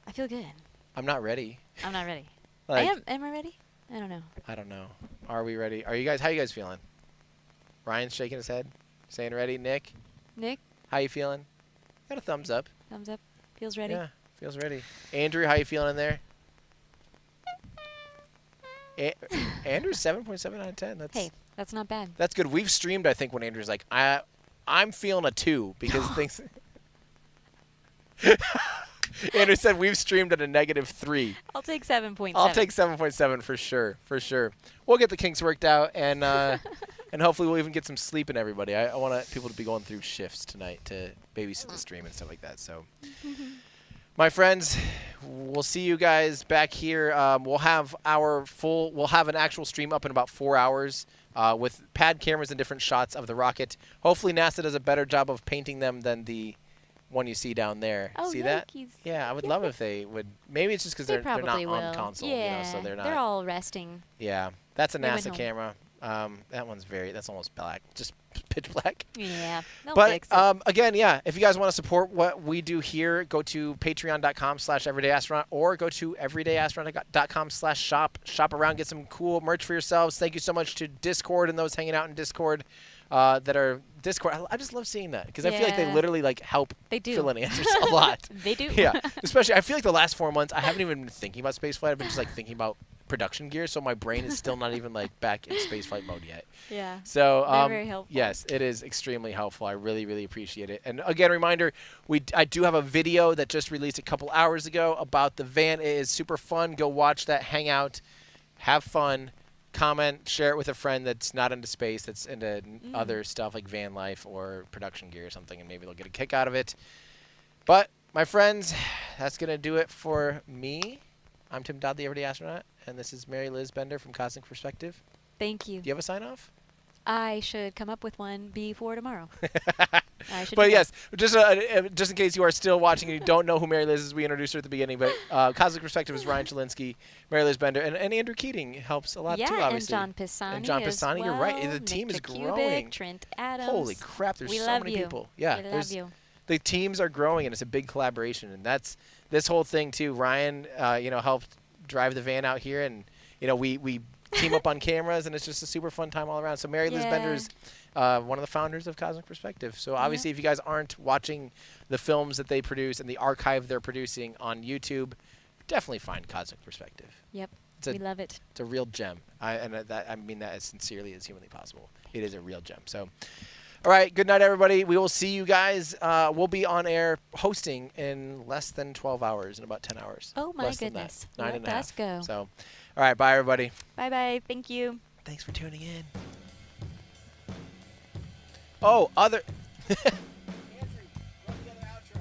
I feel good. I'm not ready. I'm not ready. Like, Am I ready? I don't know. I don't know. Are we ready? How are you guys feeling? Ryan's shaking his head, saying ready. Nick, how you feeling? Got a thumbs up. Thumbs up. Feels ready. Yeah, feels ready. Andrew, how you feeling in there? Andrew's 7.7 out of 10. That's not bad. That's good. We've streamed, I think, when Andrew's like, I'm feeling a 2 because things. Andrew said we've streamed at a -3. I'll take 7.7. I'll take 7.7 for sure. For sure. We'll get the kinks worked out, and and hopefully we'll even get some sleep in everybody. I want people to be going through shifts tonight to babysit the stream and stuff like that. So, my friends, we'll see you guys back here. We'll have an actual stream up in about 4 hours with pad cameras and different shots of the rocket. Hopefully NASA does a better job of painting them than the one you see down there. Oh, see that? Yankees. Yeah, I would love if they would. Maybe it's just because they're not on console, yeah, so they're not. They're all resting. Yeah, that's a They went NASA home. camera. That's almost black, just pitch black. Yeah, they'll But fix it. again, yeah, if you guys want to support what we do here, go to patreon.com/everydayastronaut or go to everydayastronaut.com/shop. Shop around, get some cool merch for yourselves. Thank you so much to Discord and those hanging out in Discord that are Discord. I just love seeing that because I feel like they literally help fill in answers a lot. They do. Yeah, especially I feel like the last 4 months I haven't even been thinking about spaceflight. I've been just thinking about production gear, so my brain is still not even back in spaceflight mode yet. Yeah. So They're very helpful. yes, it is extremely helpful. I really, really appreciate it. And again, reminder, I do have a video that just released a couple hours ago about the van. It is super fun. Go watch that, hang out, have fun, comment, share it with a friend that's not into space, that's into other stuff like van life or production gear or something, and maybe they'll get a kick out of it. But my friends, that's gonna do it for me. I'm Tim Dodd, the Everyday Astronaut, and this is Mary Liz Bender from Cosmic Perspective. Thank you. Do you have a sign-off? I should come up with one before tomorrow. But yes, just in case you are still watching and you don't know who Mary Liz is, we introduced her at the beginning. But Cosmic Perspective is Ryan Chalinsky, Mary Liz Bender, and Andrew Keating helps a lot too, obviously. And John Pisani. And John Pisani, as you're right. well. The team Nick is Jakubic, growing. Trent Adams. Holy crap! There's we so love many you. people. Yeah, we love you. The teams are growing, and it's a big collaboration. And that's this whole thing too. Ryan, helped drive the van out here, and we team up on cameras, and it's just a super fun time all around. So Mary Liz Bender's one of the founders of Cosmic Perspective. So obviously, if you guys aren't watching the films that they produce and the archive they're producing on YouTube, definitely find Cosmic Perspective. Yep, we love it. It's a real gem. I mean that as sincerely as humanly possible. It is a real gem. So, all right, good night, everybody. We will see you guys. We'll be on air hosting in less than 12 hours, in about 10 hours. Oh, my less goodness. Than that. 9 and a half. Let's go. So, all right, bye, everybody. Bye-bye. Thank you. Thanks for tuning in. Oh, other... Andrew, run the other outro.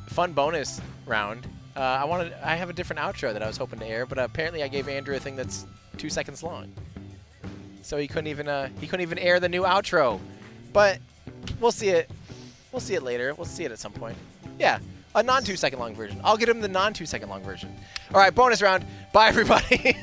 Fun bonus round. I have a different outro that I was hoping to air, but apparently I gave Andrew a thing that's 2 seconds long. So he couldn't even air the new outro. But we'll see it. We'll see it later. We'll see it at some point. Yeah, a non 2 second long version. I'll get him the non 2 second long version. All right, bonus round. Bye, everybody.